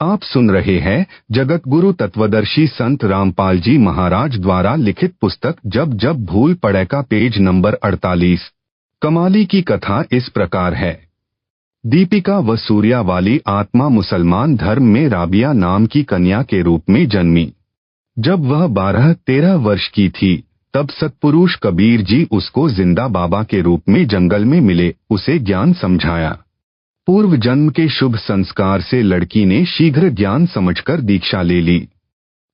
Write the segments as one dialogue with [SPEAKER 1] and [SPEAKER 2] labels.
[SPEAKER 1] आप सुन रहे हैं जगत गुरु तत्वदर्शी संत रामपाल जी महाराज द्वारा लिखित पुस्तक जब जब भूल पड़े का पेज नंबर 48। कमाली की कथा इस प्रकार है। दीपिका व सूर्या वाली आत्मा मुसलमान धर्म में राबिया नाम की कन्या के रूप में जन्मी। जब वह 12-13 वर्ष की थी तब सत्पुरुष कबीर जी उसको जिंदा बाबा के रूप में जंगल में मिले, उसे ज्ञान समझाया। पूर्व जन्म के शुभ संस्कार से लड़की ने शीघ्र ज्ञान समझकर दीक्षा ले ली।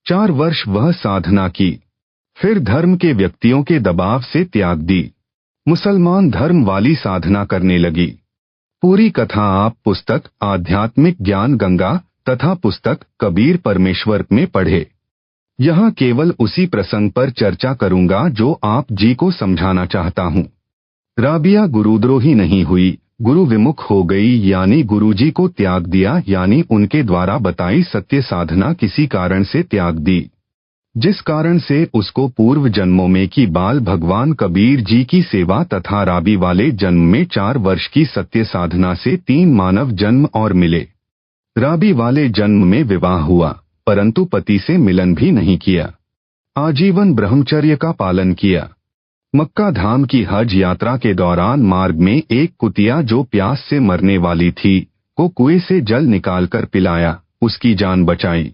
[SPEAKER 1] 4 वर्ष वह साधना की, फिर धर्म के व्यक्तियों के दबाव से त्याग दी। मुसलमान धर्म वाली साधना करने लगी। पूरी कथा आप पुस्तक आध्यात्मिक ज्ञान गंगा तथा पुस्तक कबीर परमेश्वर में पढ़े। यहाँ केवल उसी प्रसंग पर चर्चा करूंगा जो आप जी को समझाना चाहता हूँ। राबिया गुरुद्रोही नहीं हुई, गुरु विमुख हो गई, यानी गुरुजी को त्याग दिया, यानी उनके द्वारा बताई सत्य साधना किसी कारण से त्याग दी, जिस कारण से उसको पूर्व जन्मों में की बाल भगवान कबीर जी की सेवा तथा राबी वाले जन्म में 4 वर्ष की सत्य साधना से 3 मानव जन्म और मिले। राबी वाले जन्म में विवाह हुआ, परंतु पति से मिलन भी नहीं किया। आजीवन ब्रह्मचर्य का पालन किया। मक्का धाम की हज यात्रा के दौरान मार्ग में एक कुतिया जो प्यास से मरने वाली थी को कुएं से जल निकालकर पिलाया, उसकी जान बचाई।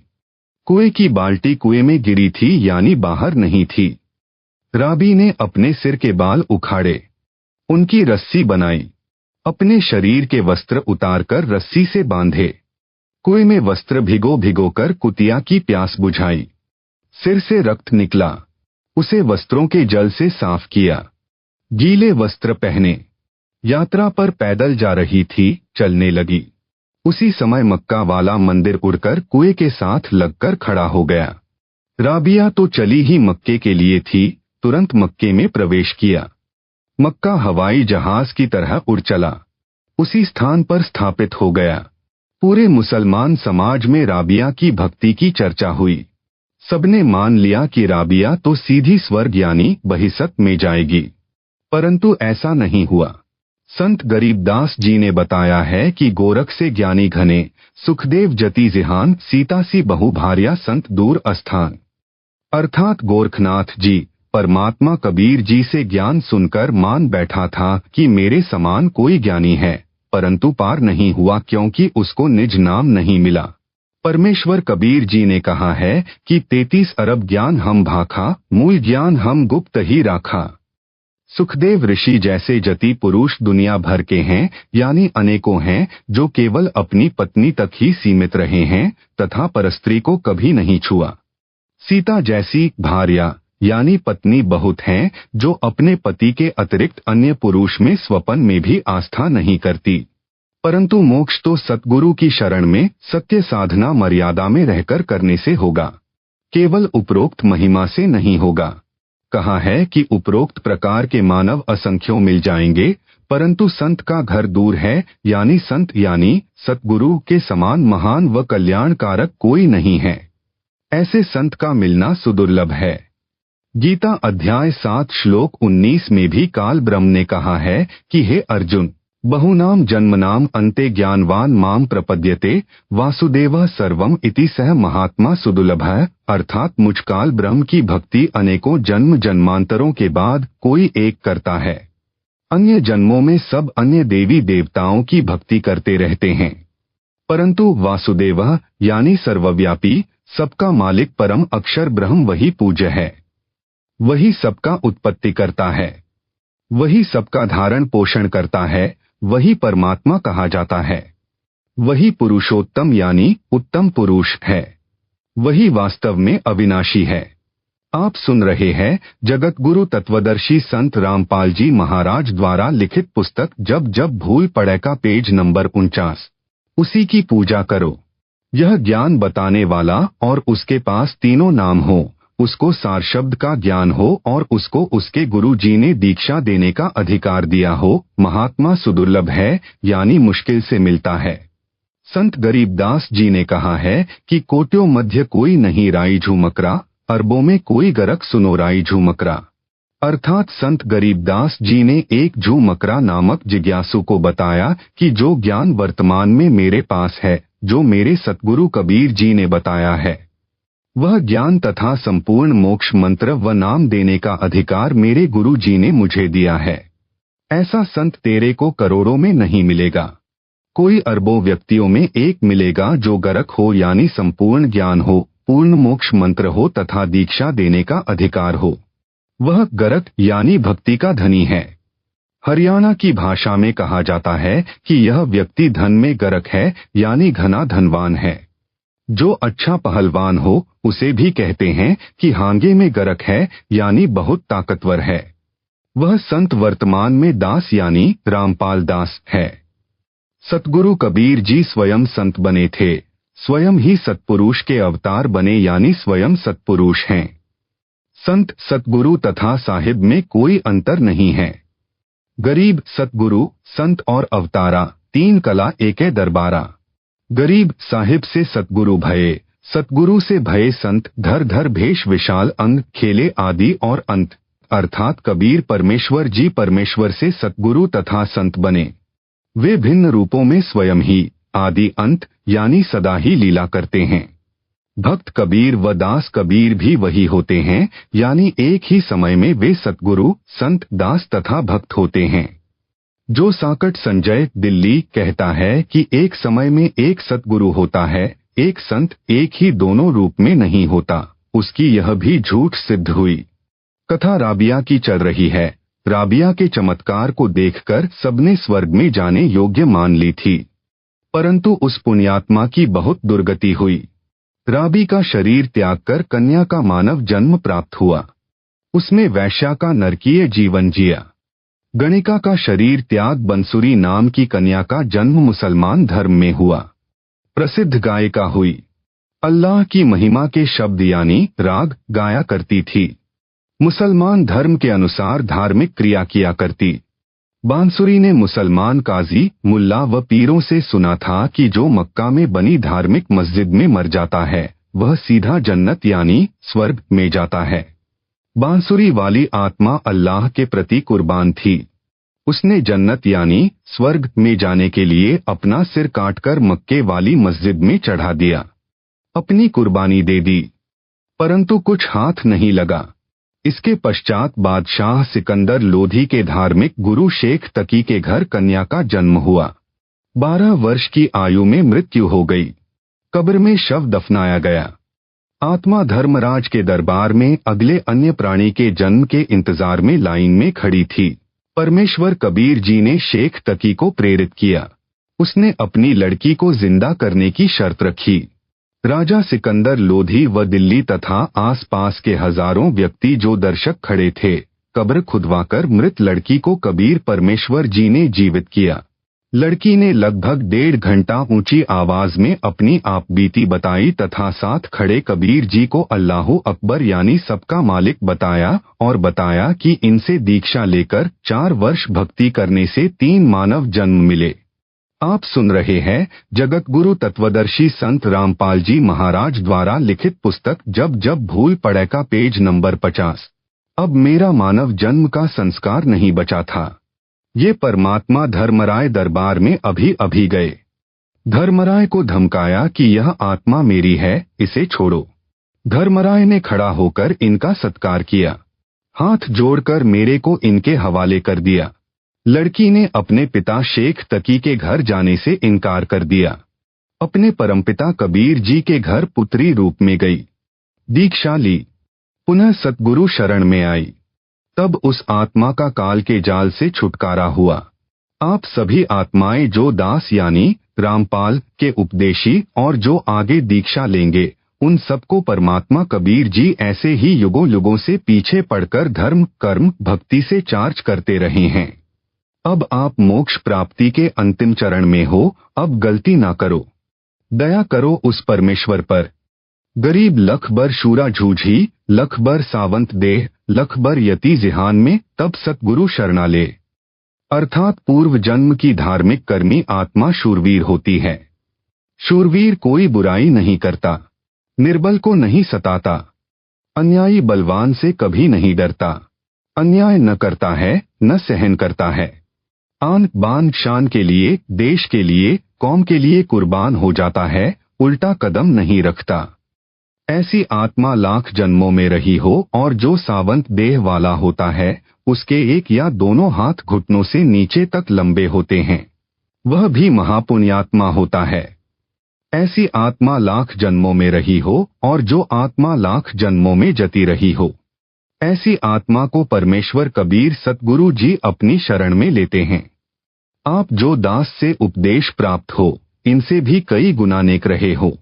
[SPEAKER 1] कुएं की बाल्टी कुएं में गिरी थी, यानी बाहर नहीं थी। राबी ने अपने सिर के बाल उखाड़े, उनकी रस्सी बनाई, अपने शरीर के वस्त्र उतारकर रस्सी से बांधे, कुएं में वस्त्र भिगो भिगोकर कुतिया की प्यास बुझाई। सिर से रक्त निकला, उसे वस्त्रों के जल से साफ किया। गीले वस्त्र पहने यात्रा पर पैदल जा रही थी, चलने लगी। उसी समय मक्का वाला मंदिर उड़कर कुएं के साथ लगकर खड़ा हो गया। राबिया तो चली ही मक्के के लिए थी, तुरंत मक्के में प्रवेश किया। मक्का हवाई जहाज की तरह उड़ चला, उसी स्थान पर स्थापित हो गया। पूरे मुसलमान समाज में राबिया की भक्ति की चर्चा हुई। सबने मान लिया कि राबिया तो सीधी स्वर्ग यानी बहिसत में जाएगी, परंतु ऐसा नहीं हुआ। संत गरीबदास जी ने बताया है कि गोरख से ज्ञानी घने, सुखदेव जति जिहान, सीता सी बहु भार्या संत दूर अस्थान। अर्थात गोरखनाथ जी परमात्मा कबीर जी से ज्ञान सुनकर मान बैठा था कि मेरे समान कोई ज्ञानी है, परंतु पार नहीं हुआ क्योंकि उसको निज नाम नहीं मिला। परमेश्वर कबीर जी ने कहा है कि 33 अरब ज्ञान हम भाखा, मूल ज्ञान हम गुप्त ही राखा। सुखदेव ऋषि जैसे जति पुरुष दुनिया भर के हैं, यानी अनेकों हैं, जो केवल अपनी पत्नी तक ही सीमित रहे हैं तथा परस्त्री को कभी नहीं छुआ। सीता जैसी भार्या यानी पत्नी बहुत हैं, जो अपने पति के अतिरिक्त अन्य पुरुष में स्वपन में भी आस्था नहीं करती। परंतु मोक्ष तो सतगुरु की शरण में सत्य साधना मर्यादा में रहकर करने से होगा, केवल उपरोक्त महिमा से नहीं होगा। कहा है कि उपरोक्त प्रकार के मानव असंख्यों मिल जाएंगे, परंतु संत का घर दूर है, यानी संत यानी सतगुरु के समान महान व कल्याणकारक कोई नहीं है। ऐसे संत का मिलना सुदुर्लभ है। गीता अध्याय 7 श्लोक 19 में भी काल ब्रह्म ने कहा है कि हे अर्जुन, बहुनाम जन्मनाम अन्ते ज्ञानवान माम प्रपद्यते वासुदेवः सर्वम इति सह महात्मा सुदुर्लभः। अर्थात मुझ काल ब्रह्म की भक्ति अनेकों जन्म जन्मांतरों के बाद कोई एक करता है। अन्य जन्मों में सब अन्य देवी देवताओं की भक्ति करते रहते हैं, परंतु वासुदेवः यानी सर्वव्यापी सबका मालिक परम अक्षर ब्रह्म वही पूज्य है, वही सबका उत्पत्ति करता है, वही सबका धारण पोषण करता है, वही परमात्मा कहा जाता है। वही पुरुषोत्तम यानी उत्तम पुरुष है, वही वास्तव में अविनाशी है। आप सुन रहे हैं जगत गुरु तत्वदर्शी संत रामपाल जी महाराज द्वारा लिखित पुस्तक जब जब भूल पड़े का पेज नंबर 49। उसी की पूजा करो। यह ज्ञान बताने वाला और उसके पास तीनों नाम हो, उसको सार शब्द का ज्ञान हो और उसको उसके गुरु जी ने दीक्षा देने का अधिकार दिया हो, महात्मा सुदुर्लभ है, यानी मुश्किल से मिलता है। संत गरीबदास जी ने कहा है कि कोट्यों मध्य कोई नहीं राई झूमकरा, अरबों में कोई गरक सुनो राई झूमकरा। अर्थात संत गरीबदास जी ने एक झूमकरा नामक जिज्ञासु को बताया कि जो ज्ञान वर्तमान में मेरे पास है, जो मेरे सतगुरु कबीर जी ने बताया है। वह ज्ञान तथा संपूर्ण मोक्ष मंत्र व नाम देने का अधिकार मेरे गुरु जी ने मुझे दिया है। ऐसा संत तेरे को करोड़ों में नहीं मिलेगा, कोई अरबों व्यक्तियों में एक मिलेगा जो गरक हो, यानी संपूर्ण ज्ञान हो, पूर्ण मोक्ष मंत्र हो तथा दीक्षा देने का अधिकार हो। वह गरक यानी भक्ति का धनी है। हरियाणा की भाषा में कहा जाता है कि यह व्यक्ति धन में गरक है, यानी घना धनवान है। जो अच्छा पहलवान हो उसे भी कहते हैं कि हांगे में गरक है, यानी बहुत ताकतवर है। वह संत वर्तमान में दास यानी रामपाल दास है। सतगुरु कबीर जी स्वयं संत बने थे, स्वयं ही सतपुरुष के अवतार बने, यानी स्वयं सतपुरुष हैं। संत, सतगुरु तथा साहिब में कोई अंतर नहीं है। गरीब, सतगुरु, संत और अवतारा, तीन कला एके दरबारा। गरीब साहिब से सतगुरु भये, सतगुरु से भये संत, धर धर भेष विशाल अंग, खेले आदि और अंत। अर्थात कबीर परमेश्वर जी परमेश्वर से सतगुरु तथा संत बने। वे भिन्न रूपों में स्वयं ही आदि अंत यानी सदा ही लीला करते हैं। भक्त कबीर व दास कबीर भी वही होते हैं, यानी एक ही समय में वे सतगुरु, संत, दास तथा भक्त होते हैं। जो साकट संजय दिल्ली कहता है कि एक समय में एक सतगुरु होता है, एक संत एक ही दोनों रूप में नहीं होता, उसकी यह भी झूठ सिद्ध हुई। कथा राबिया की चल रही है। राबिया के चमत्कार को देखकर सबने स्वर्ग में जाने योग्य मान ली थी, परंतु उस पुण्यात्मा की बहुत दुर्गति हुई। राबी का शरीर त्याग कर कन्या का मानव जन्म प्राप्त हुआ। उसमें वैश्या का नरकीय जीवन जिया। गणिका का शरीर त्याग बंसुरी नाम की कन्या का जन्म मुसलमान धर्म में हुआ। प्रसिद्ध गायिका हुई। अल्लाह की महिमा के शब्द यानी राग गाया करती थी। मुसलमान धर्म के अनुसार धार्मिक क्रिया किया करती। बांसुरी ने मुसलमान काजी, मुल्ला व पीरों से सुना था कि जो मक्का में बनी धार्मिक मस्जिद में मर जाता है वह सीधा जन्नत यानी स्वर्ग में जाता है। बांसुरी वाली आत्मा अल्लाह के प्रति कुर्बान थी। उसने जन्नत यानी स्वर्ग में जाने के लिए अपना सिर काटकर मक्के वाली मस्जिद में चढ़ा दिया, अपनी कुर्बानी दे दी, परंतु कुछ हाथ नहीं लगा। इसके पश्चात बादशाह सिकंदर लोधी के धार्मिक गुरु शेख तकी के घर कन्या का जन्म हुआ। 12 वर्ष की आयु में मृत्यु हो गई। कब्र में शव दफनाया गया। आत्मा धर्मराज के दरबार में अगले अन्य प्राणी के जन्म के इंतजार में लाइन में खड़ी थी। परमेश्वर कबीर जी ने शेख तकी को प्रेरित किया। उसने अपनी लड़की को जिंदा करने की शर्त रखी। राजा सिकंदर लोधी व दिल्ली तथा आसपास के हजारों व्यक्ति जो दर्शक खड़े थे, कब्र खुदवाकर मृत लड़की को कबीर परमेश्वर जी ने जीवित किया। लड़की ने लगभग 1.5 घंटा ऊंची आवाज में अपनी आप बीती बताई तथा साथ खड़े कबीर जी को अल्लाहु अकबर यानी सबका मालिक बताया और बताया कि इनसे दीक्षा लेकर 4 वर्ष भक्ति करने से 3 मानव जन्म मिले। आप सुन रहे हैं जगत गुरु तत्वदर्शी संत रामपाल जी महाराज द्वारा लिखित पुस्तक जब जब भूल पड़े का पेज नंबर 50। अब मेरा मानव जन्म का संस्कार नहीं बचा था। ये परमात्मा धर्मराय दरबार में अभी अभी गए। धर्मराय को धमकाया कि यह आत्मा मेरी है, इसे छोड़ो। धर्मराय ने खड़ा होकर इनका सत्कार किया, हाथ जोड़कर मेरे को इनके हवाले कर दिया। लड़की ने अपने पिता शेख तकी के घर जाने से इनकार कर दिया। अपने परमपिता कबीर जी के घर पुत्री रूप में गई। दीक्षा ली, पुनः सतगुरु शरण में आई। तब उस आत्मा का काल के जाल से छुटकारा हुआ। आप सभी आत्माएं जो दास यानी रामपाल के उपदेशी और जो आगे दीक्षा लेंगे, उन सबको परमात्मा कबीर जी ऐसे ही युगों युगों से पीछे पड़कर धर्म, कर्म, भक्ति से चार्ज करते रहे हैं। अब आप मोक्ष प्राप्ति के अंतिम चरण में हो, अब गलती ना करो। दया करो उस परमेश्वर पर। गरीब लख बर शूरा जूझी, लख बर सावंत देह, लख बर यति जिहान में, तब सतगुरु शरणा ले। अर्थात पूर्व जन्म की धार्मिक कर्मी आत्मा शूरवीर होती है। शूरवीर कोई बुराई नहीं करता, निर्बल को नहीं सताता, अन्यायी बलवान से कभी नहीं डरता, अन्याय न करता है, न सहन करता है। आन बान शान के लिए, देश के लिए, कौम के लिए कुर्बान हो जाता है, उल्टा कदम नहीं रखता। ऐसी आत्मा लाख जन्मों में रही हो और जो सावंत देह वाला होता है, उसके एक या दोनों हाथ घुटनों से नीचे तक लंबे होते हैं, वह भी महापुण्यात्मा होता है। ऐसी आत्मा लाख जन्मों में रही हो और जो आत्मा लाख जन्मों में जती रही हो, ऐसी आत्मा को परमेश्वर कबीर सतगुरु जी अपनी शरण में लेते हैं। आप जो दास से उपदेश प्राप्त हो, इनसे भी कई गुना नेक रहे हो।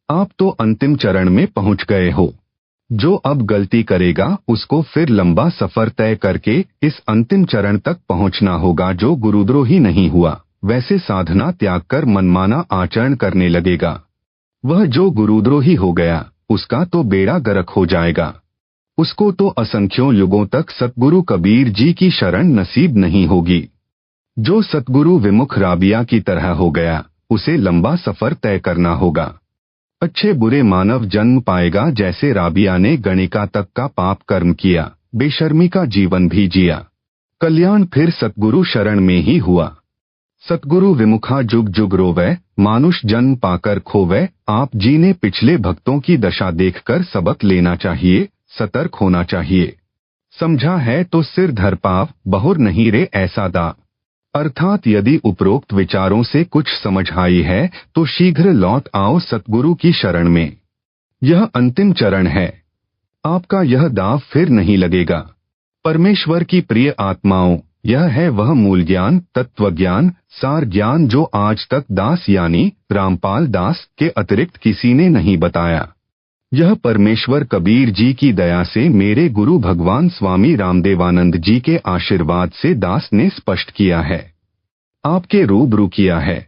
[SPEAKER 1] आप तो अंतिम चरण में पहुंच गए हो। जो अब गलती करेगा उसको फिर लंबा सफर तय करके इस अंतिम चरण तक पहुंचना होगा। जो गुरुद्रोही नहीं हुआ, वैसे साधना त्याग कर मनमाना आचरण करने लगेगा। वह जो गुरुद्रोही हो गया, उसका तो बेड़ा गर्क हो जाएगा। उसको तो असंख्यों युगों तक सतगुरु कबीर जी की शरण नसीब नहीं होगी। जो सतगुरु विमुख राबिया की तरह हो गया, उसे लंबा सफर तय करना होगा। अच्छे बुरे मानव जन्म पाएगा, जैसे राबिया ने गणिका तक का पाप कर्म किया, बेशर्मी का जीवन भी जिया। कल्याण फिर सतगुरु शरण में ही हुआ। सतगुरु विमुखा जुग जुग रोवै, मानुष जन्म पाकर खोवै। आप जी ने पिछले भक्तों की दशा देखकर सबक लेना चाहिए, सतर्क होना चाहिए। समझा है तो सिर धर पाव, बहुर नहीं रे ऐसा दा। अर्थात यदि उपरोक्त विचारों से कुछ समझ आई है तो शीघ्र लौट आओ सतगुरु की शरण में। यह अंतिम चरण है, आपका यह दाव फिर नहीं लगेगा। परमेश्वर की प्रिय आत्माओं, यह है वह मूल ज्ञान, तत्व ज्ञान, सार ज्ञान जो आज तक दास यानी रामपाल दास के अतिरिक्त किसी ने नहीं बताया। यह परमेश्वर कबीर जी की दया से मेरे गुरु भगवान स्वामी रामदेवानंद जी के आशीर्वाद से दास ने स्पष्ट किया है, आपके रूबरू किया है।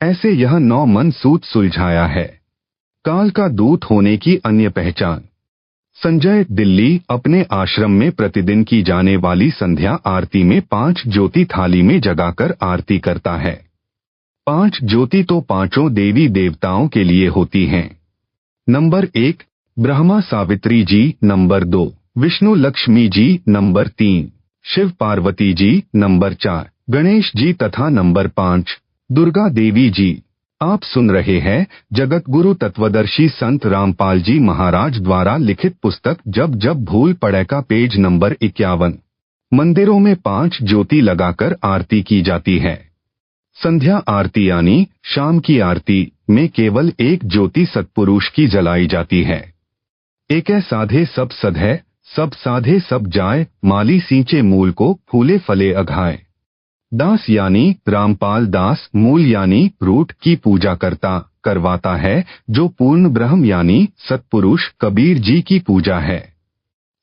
[SPEAKER 1] ऐसे यह 9 मन सूत सुलझाया है। काल का दूत होने की अन्य पहचान। संजय दिल्ली अपने आश्रम में प्रतिदिन की जाने वाली संध्या आरती में 5 ज्योति थाली में जगाकर आरती करता है। 5 ज्योति तो पांचों देवी देवताओं के लिए होती हैं। नंबर 1 ब्रह्मा सावित्री जी, number 2 Vishnu Lakshmi ji, number 3 Shiv Parvati ji, number 4 Ganesh ji तथा नंबर 5 दुर्गा देवी जी। आप सुन रहे हैं जगत गुरु तत्वदर्शी संत रामपाल जी महाराज द्वारा लिखित पुस्तक जब जब भूल पड़े का पेज नंबर 51। मंदिरों में 5 ज्योति लगाकर आरती की जाती है। संध्या आरती यानी शाम की आरती में केवल एक ज्योति सत्पुरुष की जलाई जाती है। एकै साधे सब सधै, सब साधे सब जाय, माली सींचे मूल को, फूले फले अघाय। दास यानी रामपाल दास मूल यानी रूट की पूजा करवाता है, जो पूर्ण ब्रह्म यानी सत्पुरुष कबीर जी की पूजा है।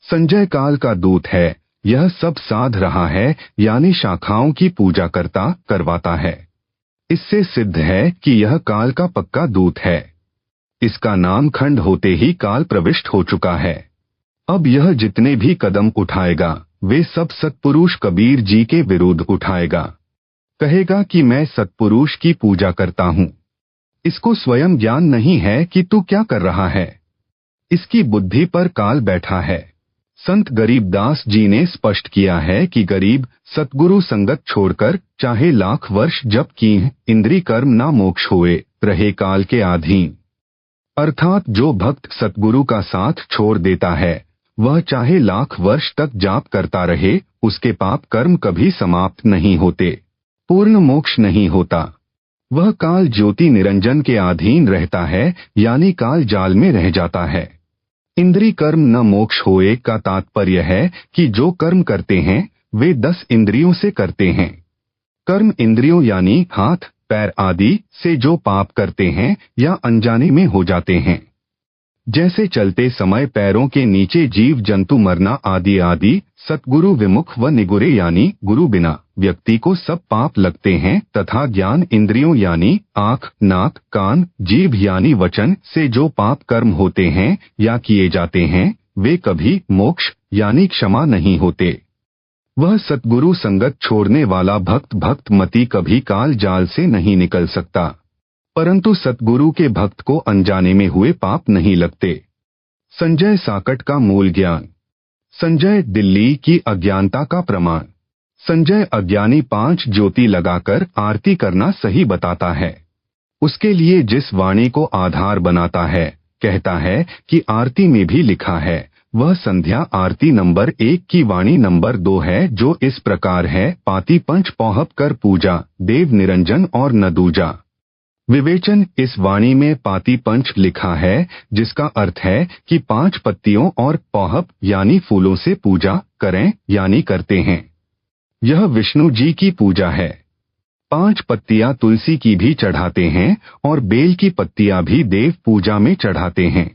[SPEAKER 1] संजय काल का दूत है, यह सब साध रहा है यानी शाखाओं की पूजा करवाता है। इससे सिद्ध है कि यह काल का पक्का दूत है। इसका नाम खंड होते ही काल प्रविष्ट हो चुका है। अब यह जितने भी कदम उठाएगा वे सब सत्पुरुष कबीर जी के विरुद्ध उठाएगा। कहेगा कि मैं सत्पुरुष की पूजा करता हूँ। इसको स्वयं ज्ञान नहीं है कि तू क्या कर रहा है। इसकी बुद्धि पर काल बैठा है। संत गरीबदास जी ने स्पष्ट किया है कि गरीब सतगुरु संगत छोड़कर चाहे लाख वर्ष जप कीन्ह, इंद्री कर्म ना मोक्ष होए, रहे काल के अधीन। अर्थात जो भक्त सतगुरु का साथ छोड़ देता है, वह चाहे लाख वर्ष तक जाप करता रहे, उसके पाप कर्म कभी समाप्त नहीं होते, पूर्ण मोक्ष नहीं होता। वह काल ज्योति निरंजन के अधीन रहता है, यानी काल जाल में रह जाता है। इंद्री कर्म न मोक्ष होए का तात्पर्य है कि जो कर्म करते हैं वे 10 इंद्रियों से करते हैं। कर्म इंद्रियों यानी हाथ पैर आदि से जो पाप करते हैं या अनजाने में हो जाते हैं, जैसे चलते समय पैरों के नीचे जीव जंतु मरना आदि आदि, सतगुरु विमुख व निगुरे यानी गुरु बिना व्यक्ति को सब पाप लगते हैं। तथा ज्ञान इंद्रियों यानी आँख नाक कान जीभ यानी वचन से जो पाप कर्म होते हैं या किए जाते हैं, वे कभी मोक्ष यानी क्षमा नहीं होते। वह सतगुरु संगत छोड़ने वाला भक्त मती कभी काल जाल से नहीं निकल सकता, परंतु सतगुरु के भक्त को अनजाने में हुए पाप नहीं लगते। संजय साकट का मूल ज्ञान। संजय दिल्ली की अज्ञानता का प्रमाण। संजय अज्ञानी 5 ज्योति लगाकर आरती करना सही बताता है। उसके लिए जिस वाणी को आधार बनाता है, कहता है कि आरती में भी लिखा है, वह संध्या आरती नंबर 1 की वाणी नंबर 2 है, जो इस प्रकार है: पाती पंच पौहप कर पूजा, देव निरंजन और न दूजा। विवेचन: इस वाणी में पाती पंच लिखा है, जिसका अर्थ है कि 5 पत्तियों और पौहप यानी फूलों से पूजा करें यानी करते हैं। यह विष्णु जी की पूजा है। 5 पत्तियां तुलसी की भी चढ़ाते हैं और बेल की पत्तियां भी देव पूजा में चढ़ाते हैं।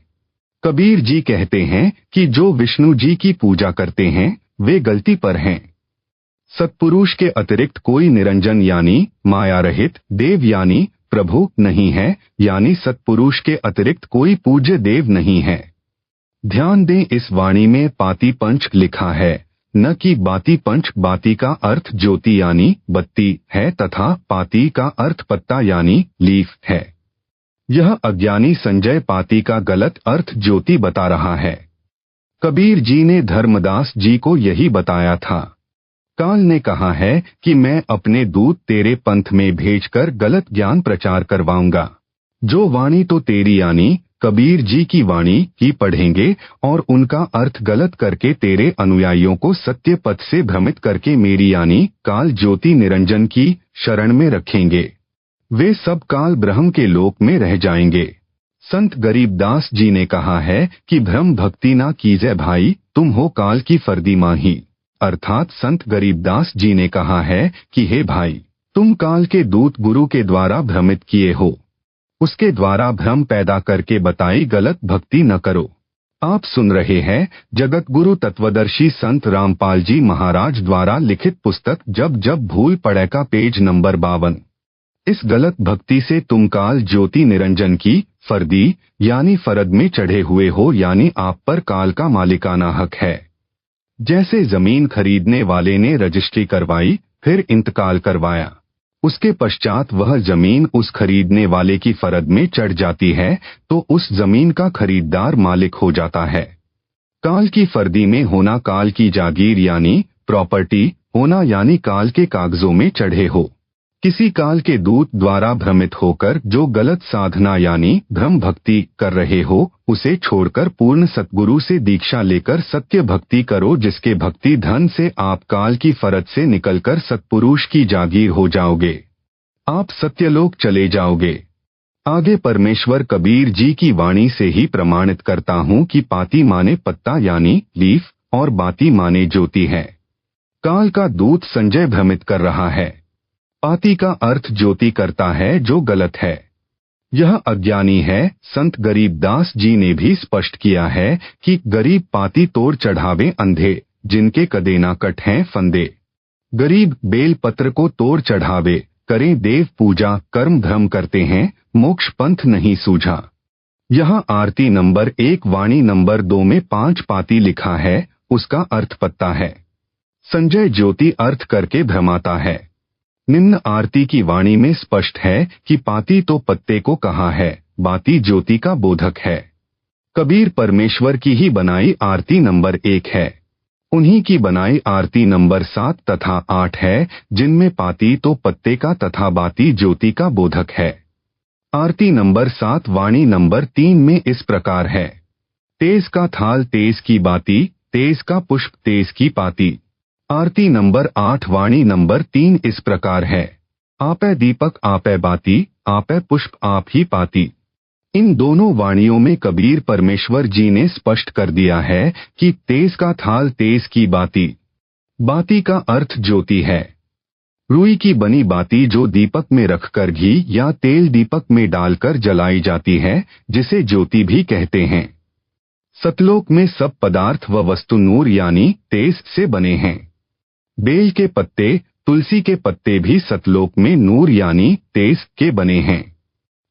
[SPEAKER 1] कबीर जी कहते हैं कि जो विष्णु जी की पूजा करते हैं वे गलती पर हैं। सत्पुरुष के अतिरिक्त कोई निरंजन यानी माया रहित, देव यानी प्रभु नहीं है, यानी सत्पुरुष के अतिरिक्त कोई पूज्य देव नहीं है। ध्यान दें, इस वाणी में पाती पंच लिखा है, न कि बाती पंच। बाती का अर्थ ज्योति यानी बत्ती है तथा पाती का अर्थ पत्ता यानी लीफ है। यह अज्ञानी संजय पाती का गलत अर्थ ज्योति बता रहा है। कबीर जी ने धर्मदास जी को यही बताया था। काल ने कहा है कि मैं अपने दूत तेरे पंथ में भेजकर गलत ज्ञान प्रचार करवाऊंगा। जो वाणी तो तेरी यानी कबीर जी की वाणी ही पढ़ेंगे और उनका अर्थ गलत करके तेरे अनुयायियों को सत्य पथ से भ्रमित करके मेरी यानी काल ज्योति निरंजन की शरण में रखेंगे, वे सब काल ब्रह्म के लोक में रह जाएंगे। संत गरीबदास जी ने कहा है कि भ्रम भक्ति ना कीजे भाई, तुम हो काल की फर्दी माही। अर्थात संत गरीबदास जी ने कहा है कि हे भाई, तुम काल के दूत गुरु के द्वारा भ्रमित किए हो, उसके द्वारा भ्रम पैदा करके बताई गलत भक्ति न करो। आप सुन रहे हैं जगत गुरु तत्वदर्शी संत रामपाल जी महाराज द्वारा लिखित पुस्तक जब जब भूल पड़े का पेज नंबर 52। इस गलत भक्ति से तुम काल ज्योति निरंजन की फर्दी यानी फरद में चढ़े हुए हो, यानी आप पर काल का मालिकाना हक है। जैसे जमीन खरीदने वाले ने रजिस्ट्री करवाई, फिर इंतकाल करवाया, उसके पश्चात वह जमीन उस खरीदने वाले की फरद में चढ़ जाती है तो उस जमीन का खरीदार मालिक हो जाता है। काल की फर्दी में होना काल की जागीर यानी प्रॉपर्टी होना, यानी काल के कागजों में चढ़े हो। किसी काल के दूत द्वारा भ्रमित होकर जो गलत साधना यानी भ्रम भक्ति कर रहे हो, उसे छोड़कर पूर्ण सतगुरु से दीक्षा लेकर सत्य भक्ति करो, जिसके भक्ति धन से आप काल की फरज से निकलकर सत्पुरुष की जागीर हो जाओगे, आप सत्यलोक चले जाओगे। आगे परमेश्वर कबीर जी की वाणी से ही प्रमाणित करता हूँ कि पाती माने पत्ता यानी लीफ और बाती माने ज्योति है। काल का दूत संजय भ्रमित कर रहा है। पाती का अर्थ ज्योति करता है, जो गलत है। यह अज्ञानी है। संत गरीबदास जी ने भी स्पष्ट किया है कि गरीब पाती तोड़ चढ़ावे अंधे, जिनके कदे ना कट हैं फंदे। गरीब बेल पत्र को तोड़ चढ़ावे, करें देव पूजा, कर्म भ्रम करते हैं, मोक्ष पंथ नहीं सूझा। यहाँ आरती नंबर 1 वाणी नंबर 2 में 5 पाती लिखा है, उसका अर्थ पत्ता है। संजय ज्योति अर्थ करके भ्रमाता है। निम्न आरती की वाणी में स्पष्ट है कि पाती तो पत्ते को कहा है, बाती ज्योति का बोधक है। कबीर परमेश्वर की ही बनाई आरती नंबर 1 है। उन्हीं की बनाई आरती नंबर 7 तथा 8 है, जिनमें पाती तो पत्ते का तथा बाती ज्योति का बोधक है। आरती नंबर 7 वाणी नंबर 3 में इस प्रकार है: तेज का थाल तेज की बाती, तेज का पुष्प तेज की पाती। आरती नंबर 8 वाणी नंबर 3 इस प्रकार है: आपे दीपक आपे बाती, आपे पुष्प आप ही पाती। इन दोनों वाणियों में कबीर परमेश्वर जी ने स्पष्ट कर दिया है कि तेज का थाल तेज की बाती, बाती का अर्थ ज्योति है। रुई की बनी बाती जो दीपक में रखकर घी या तेल दीपक में डालकर जलाई जाती है, जिसे ज्योति भी कहते हैं। सतलोक में सब पदार्थ व वस्तु नूर यानी तेज से बने हैं। बेल के पत्ते, तुलसी के पत्ते भी सतलोक में नूर यानी तेज के बने हैं।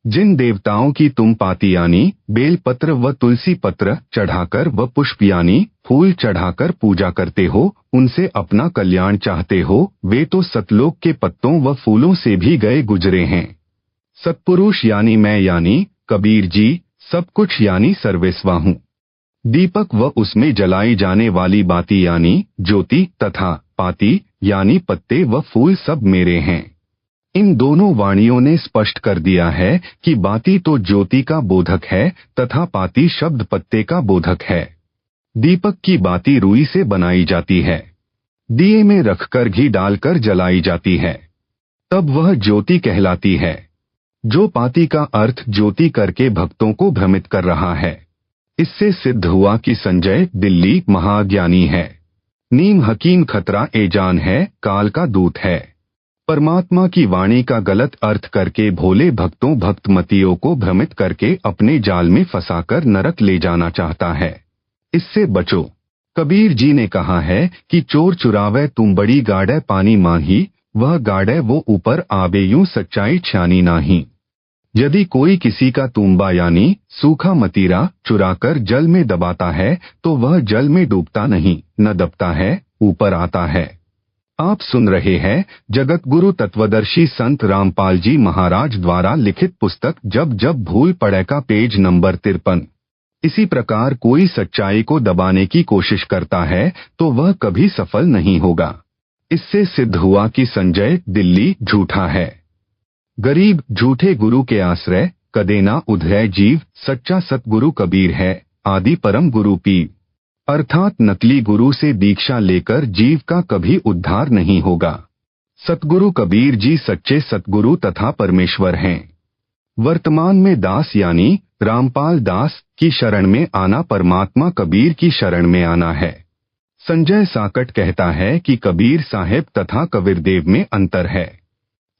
[SPEAKER 1] जिन देवताओं की तुम पाती यानी बेल पत्र व तुलसी पत्र चढ़ाकर व पुष्प यानी फूल चढ़ाकर पूजा करते हो, उनसे अपना कल्याण चाहते हो, वे तो सतलोक के पत्तों व फूलों से भी गए गुजरे हैं। सत्पुरुष यानी मैं यानी कबीर जी सब कुछ यानी सर्वेस्वा हूँ। दीपक व उसमें जलाई जाने वाली बाती यानी ज्योति तथा पाती यानी पत्ते व फूल सब मेरे हैं। इन दोनों वाणियों ने स्पष्ट कर दिया है कि बाती तो ज्योति का बोधक है तथा पाती शब्द पत्ते का बोधक है। दीपक की बाती रुई से बनाई जाती है, दिए में रखकर घी डालकर जलाई जाती है, तब वह ज्योति कहलाती है। जो पाती का अर्थ ज्योति करके भक्तों को भ्रमित कर रहा है, इससे सिद्ध हुआ कि संजय दिल्ली महाज्ञानी है। नीम हकीम खतरा एजान है, काल का दूत है। परमात्मा की वाणी का गलत अर्थ करके भोले भक्तों भक्तमतियों को भ्रमित करके अपने जाल में फंसाकर नरक ले जाना चाहता है। इससे बचो। कबीर जी ने कहा है कि चोर चुरावे तुम बड़ी गाड़े पानी माही, वह गाड़े वो ऊपर आबे यूं सच्चाई छानी नाही। यदि कोई किसी का तुम्बा यानी सूखा मतीरा चुराकर जल में दबाता है तो वह जल में डूबता नहीं, न दबता है, ऊपर आता है। आप सुन रहे हैं जगत गुरु तत्वदर्शी संत रामपाल जी महाराज द्वारा लिखित पुस्तक जब जब भूल पड़े का पेज नंबर 53। इसी प्रकार कोई सच्चाई को दबाने की कोशिश करता है तो वह कभी सफल नहीं होगा। इससे सिद्ध हुआ कि संजय दिल्ली झूठा है। गरीब झूठे गुरु के आश्रय कदेना उधय जीव, सच्चा सतगुरु कबीर है, आदि परम गुरु पीर। अर्थात नकली गुरु से दीक्षा लेकर जीव का कभी उद्धार नहीं होगा। सतगुरु कबीर जी सच्चे सतगुरु तथा परमेश्वर हैं। वर्तमान में दास यानी रामपाल दास की शरण में आना परमात्मा कबीर की शरण में आना है। संजय साकट कहता है कि कबीर साहेब तथा कबीरदेव में अंतर है।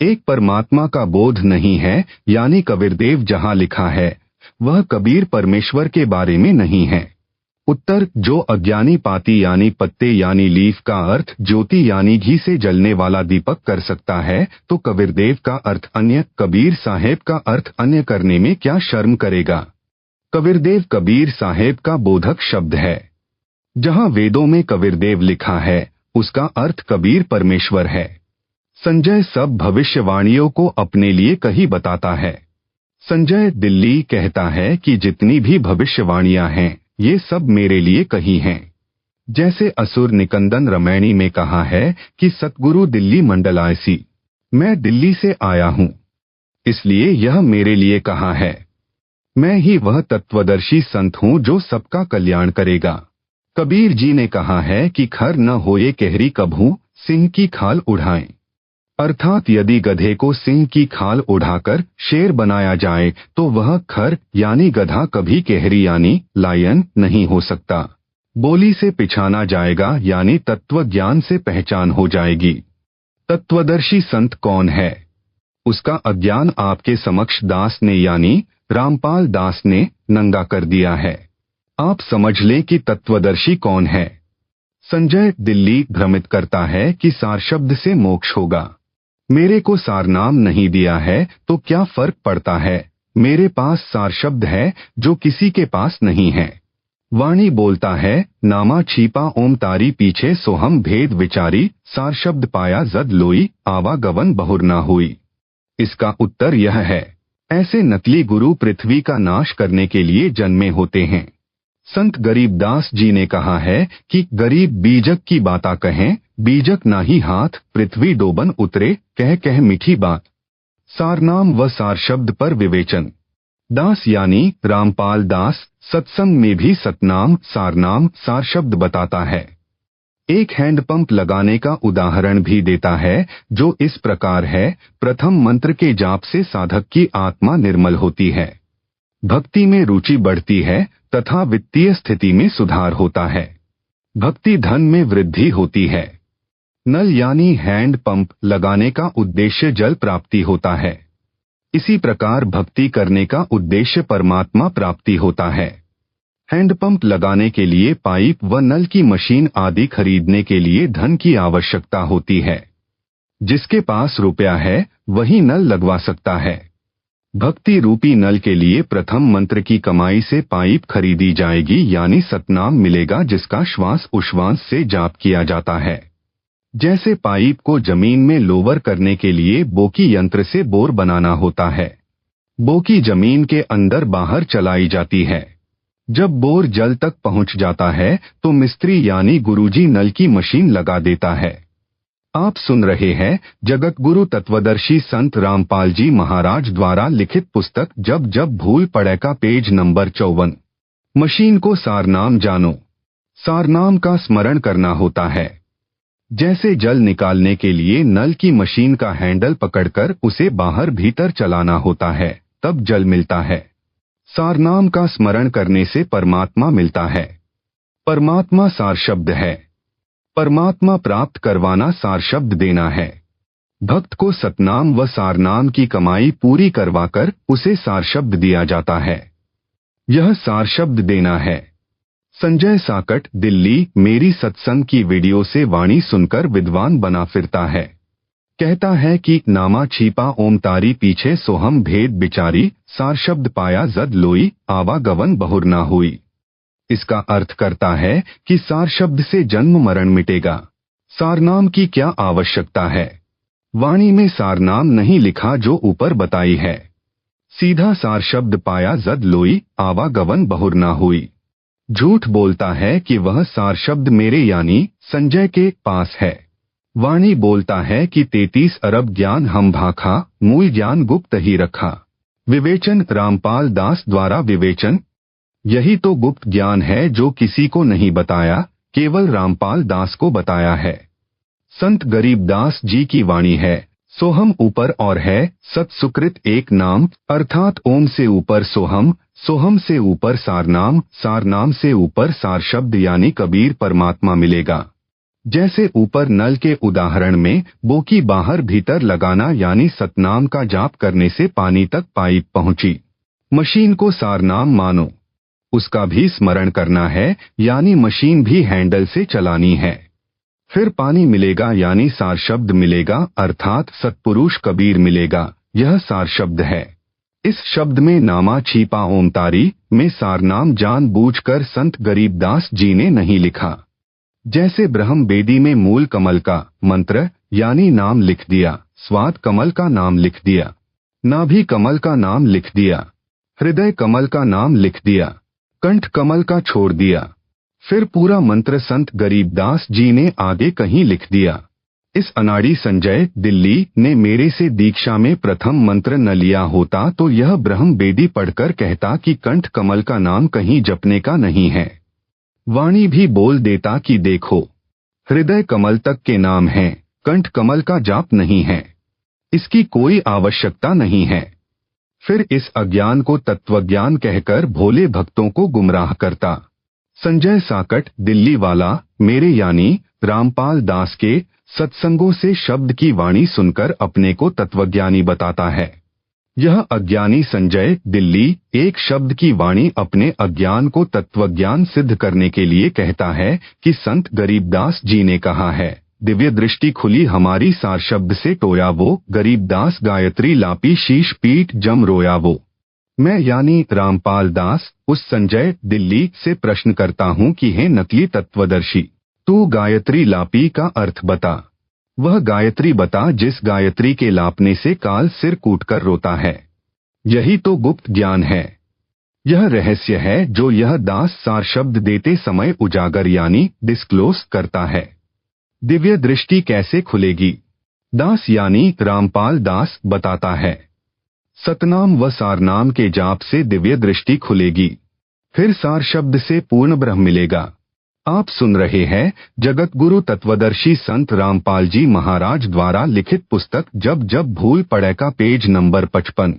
[SPEAKER 1] एक परमात्मा का बोध नहीं है, यानी कबीरदेव जहां लिखा है वह कबीर परमेश्वर के बारे में नहीं है। उत्तर, जो अज्ञानी पाती यानी पत्ते यानी लीफ का अर्थ ज्योति यानी घी से जलने वाला दीपक कर सकता है तो कबीरदेव का अर्थ अन्य, कबीर साहेब का अर्थ अन्य करने में क्या शर्म करेगा। कबीरदेव कबीर साहेब का बोधक शब्द है। जहां वेदों में कबीरदेव लिखा है उसका अर्थ कबीर परमेश्वर है। संजय सब भविष्यवाणियों को अपने लिए कही बताता है। संजय दिल्ली कहता है कि जितनी भी भविष्यवाणियां हैं ये सब मेरे लिए कही हैं। जैसे असुर निकंदन रमैणी में कहा है कि सतगुरु दिल्ली मंडलायसी, मैं दिल्ली से आया हूं, इसलिए यह मेरे लिए कहा है। मैं ही वह तत्वदर्शी संत हूं जो सबका कल्याण करेगा। कबीर जी ने कहा है कि खर न होए कहरी कभू, सिंह की खाल उड़ाएं। अर्थात यदि गधे को सिंह की खाल उड़ाकर शेर बनाया जाए तो वह खर यानी गधा कभी कहरी यानी लायन नहीं हो सकता। बोली से पिछाना जाएगा यानी तत्व ज्ञान से पहचान हो जाएगी। तत्वदर्शी संत कौन है? उसका अज्ञान आपके समक्ष दास ने यानी रामपाल दास ने नंगा कर दिया है। आप समझ लें कि तत्वदर्शी कौन है। संजय दिल्ली भ्रमित करता है कि सार शब्द से मोक्ष होगा। मेरे को सार नाम नहीं दिया है तो क्या फर्क पड़ता है, मेरे पास सार शब्द है जो किसी के पास नहीं है। वाणी बोलता है नामा छिपा ओम तारी पीछे सोहम भेद विचारी, सार शब्द पाया जद लोई, आवागवन बहुर ना हुई। इसका उत्तर यह है, ऐसे नकली गुरु पृथ्वी का नाश करने के लिए जन्मे होते हैं। संत गरीबदास जी ने कहा है कि गरीब बीजक की बाता कहें, बीजक नाही हाथ, पृथ्वी डोबन उतरे, कह कह मीठी बात। सारनाम व सार शब्द पर विवेचन। दास यानी रामपाल दास सत्संग में भी सतनाम सारनाम सार शब्द बताता है। एक हैंडपंप लगाने का उदाहरण भी देता है जो इस प्रकार है, प्रथम मंत्र के जाप से साधक की आत्मा निर्मल होती है, भक्ति में रुचि बढ़ती है तथा वित्तीय स्थिति में सुधार होता है, भक्ति धन में वृद्धि होती है। नल यानी हैंड पंप लगाने का उद्देश्य जल प्राप्ति होता है। इसी प्रकार भक्ति करने का उद्देश्य परमात्मा प्राप्ति होता है। हैंडपंप लगाने के लिए पाइप व नल की मशीन आदि खरीदने के लिए धन की आवश्यकता होती है। जिसके पास रुपया है वही नल लगवा सकता है। भक्ति रूपी नल के लिए प्रथम मंत्र की कमाई से पाइप खरीदी जाएगी यानी सतनाम मिलेगा जिसका श्वास उश्वास से जाप किया जाता है। जैसे पाइप को जमीन में लोवर करने के लिए बोकी यंत्र से बोर बनाना होता है। बोकी जमीन के अंदर बाहर चलाई जाती है। जब बोर जल तक पहुंच जाता है तो मिस्त्री यानी गुरुजी नल की मशीन लगा देता है। आप सुन रहे हैं जगत गुरु तत्वदर्शी संत रामपाल जी महाराज द्वारा लिखित पुस्तक जब जब भूल पड़े का पेज नंबर 54। मशीन को सारनाम जानो। सारनाम का स्मरण करना होता है। जैसे जल निकालने के लिए नल की मशीन का हैंडल पकड़कर उसे बाहर भीतर चलाना होता है, तब जल मिलता है। सारनाम का स्मरण करने से परमात्मा मिलता है। परमात्मा सार शब्द है। परमात्मा प्राप्त करवाना सार शब्द देना है। भक्त को सतनाम व सारनाम की कमाई पूरी करवाकर उसे सार शब्द दिया जाता है। यह सार शब्द देना है। संजय साकट, दिल्ली, मेरी सत्संग की वीडियो से वाणी सुनकर विद्वान बना फिरता है। कहता है कि नामा छिपा ओमतारी पीछे सोहम भेद बिचारी, सार शब्द पाया जद लोई, आवागवन बहुर ना हुई। इसका अर्थ करता है कि सार शब्द से जन्म मरण मिटेगा। सारनाम की क्या आवश्यकता है। वाणी में सारनाम नहीं लिखा जो ऊपर बताई है। सीधा सार शब्द पाया जद लोई, आवागवन बहुर ना हुई। झूठ बोलता है कि वह सार शब्द मेरे यानी संजय के पास है। वाणी बोलता है कि 33 अरब ज्ञान हम भाखा, मूल ज्ञान गुप्त ही रखा। विवेचन रामपाल दास द्वारा विवेचन। यही तो गुप्त ज्ञान है जो किसी को नहीं बताया, केवल रामपाल दास को बताया है। संत गरीबदास जी की वाणी है, सोहम ऊपर और है, सत सुकृत एक नाम, अर्थात ओम से ऊपर सोहम, सोहम से ऊपर सारनाम, सारनाम से ऊपर सार शब्द यानी कबीर परमात्मा मिलेगा। जैसे ऊपर नल के उदाहरण में बोकी बाहर भीतर लगाना यानी सतनाम का जाप करने से पानी तक पाइप पहुंची। मशीन को सारनाम मानो, उसका भी स्मरण करना है, यानी मशीन भी हैंडल से चलानी है। फिर पानी मिलेगा यानी सार शब्द मिलेगा, अर्थात सतपुरुष कबीर मिलेगा। यह सार शब्द है। इस शब्द में नामा छिपा ओमतारी में सारनाम जानबूझकर संत गरीबदास जी ने नहीं लिखा। जैसे ब्रह्म बेदी में मूल कमल का मंत्र यानी नाम लिख दिया, स्वाद कमल का नाम लिख दिया, नाभि कमल का नाम लिख दिया, हृदय कमल का नाम लिख दिया, कंठ कमल का छोड़ दिया, फिर पूरा मंत्र संत गरीबदास जी ने आगे कहीं लिख दिया। इस अनाड़ी संजय, दिल्ली, ने मेरे से दीक्षा में प्रथम मंत्र न लिया होता तो यह ब्रह्म बेदी पढ़कर कहता कि कंठ कमल का नाम कहीं जपने का नहीं है। वाणी भी बोल देता कि देखो, हृदय कमल तक के नाम हैं, कंठ कमल का जाप नहीं है, इसकी कोई आवश्यकता नहीं है। फिर इस अज्ञान को तत्वज्ञान कहकर भोले भक्तों को गुमराह करता। संजय साकट, दिल्ली वाला, मेरे यानी रामपाल दास के सत्संगों से शब्द की वाणी सुनकर अपने को तत्वज्ञानी बताता है। यह अज्ञानी संजय, दिल्ली, एक शब्द की वाणी अपने अज्ञान को तत्वज्ञान सिद्ध करने के लिए कहता है कि संत गरीबदास जी ने कहा है, दिव्य दृष्टि खुली हमारी सार शब्द से टोया वो, गरीबदास गायत्री लापी शीश पीठ जम रोया वो। मैं यानी रामपाल दास उस संजय, दिल्ली से प्रश्न करता हूँ कि हे नकली तत्वदर्शी, तू गायत्री लापी का अर्थ बता। वह गायत्री बता जिस गायत्री के लापने से काल सिर कूटकर रोता है। यही तो गुप्त ज्ञान है। यह रहस्य है जो यह दास सार शब्द देते समय उजागर यानी डिस्क्लोज करता है। दिव्य दृष्टि कैसे खुलेगी? दास यानी रामपाल दास बताता है। सतनाम व सारनाम के जाप से दिव्य दृष्टि खुलेगी, फिर सार शब्द से पूर्ण ब्रह्म मिलेगा। आप सुन रहे हैं जगत गुरु तत्वदर्शी संत रामपाल जी महाराज द्वारा लिखित पुस्तक जब जब भूल पड़े का पेज नंबर 55।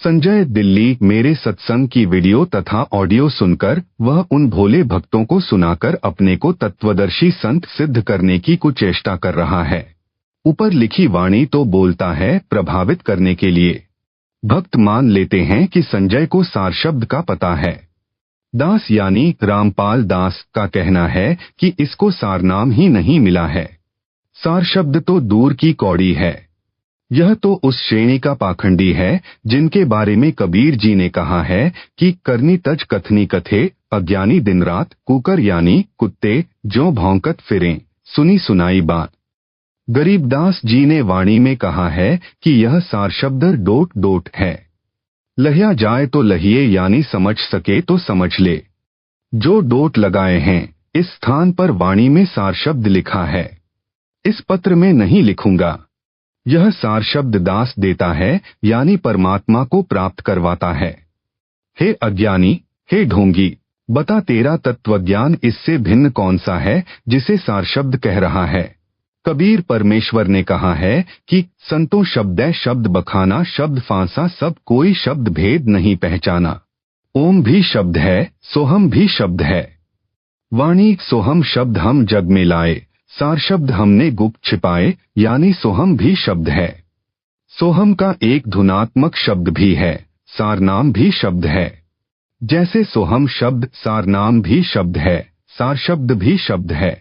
[SPEAKER 1] संजय, दिल्ली, मेरे सत्संग की वीडियो तथा ऑडियो सुनकर वह उन भोले भक्तों को सुनाकर अपने को तत्वदर्शी संत सिद्ध करने की कुचेष्टा कर रहा है। ऊपर लिखी वाणी तो बोलता है प्रभावित करने के लिए। भक्त मान लेते हैं कि संजय को सार शब्द का पता है। दास यानी रामपाल दास का कहना है कि इसको सारनाम ही नहीं मिला है। सार शब्द तो दूर की कौड़ी है। यह तो उस श्रेणी का पाखंडी है जिनके बारे में कबीर जी ने कहा है कि करनी तज कथनी कथे, अज्ञानी दिन रात कुकर यानी कुत्ते जो भौंकत फिरें, सुनी सुनाई बात। गरीबदास जी ने वाणी में कहा है कि यह सार शब्द डोट डोट है। लहिया जाए तो लहिए यानी समझ सके तो समझ ले। जो डोट लगाए हैं इस स्थान पर वाणी में सार शब्द लिखा है। इस पत्र में नहीं लिखूंगा। यह सार शब्द दास देता है, यानी परमात्मा को प्राप्त करवाता है। हे अज्ञानी, हे ढोंगी, बता तेरा तत्वज्ञान इससे भिन्न कौन सा है जिसे सार शब्द कह रहा है। कबीर परमेश्वर ने कहा है कि संतों शब्दै शब्द बखाना शब्द फांसा सब कोई शब्द भेद नहीं पहचाना। ओम भी शब्द है, सोहम भी शब्द है। वाणी सोहम शब्द हम जग में लाए, सार शब्द हमने गुप्त छिपाए, यानी सोहम भी शब्द है। सोहम का एक धुनात्मक शब्द भी है, सार नाम भी शब्द है। जैसे सोहम शब्द सार नाम भी शब्द है, सार शब्द भी शब्द है।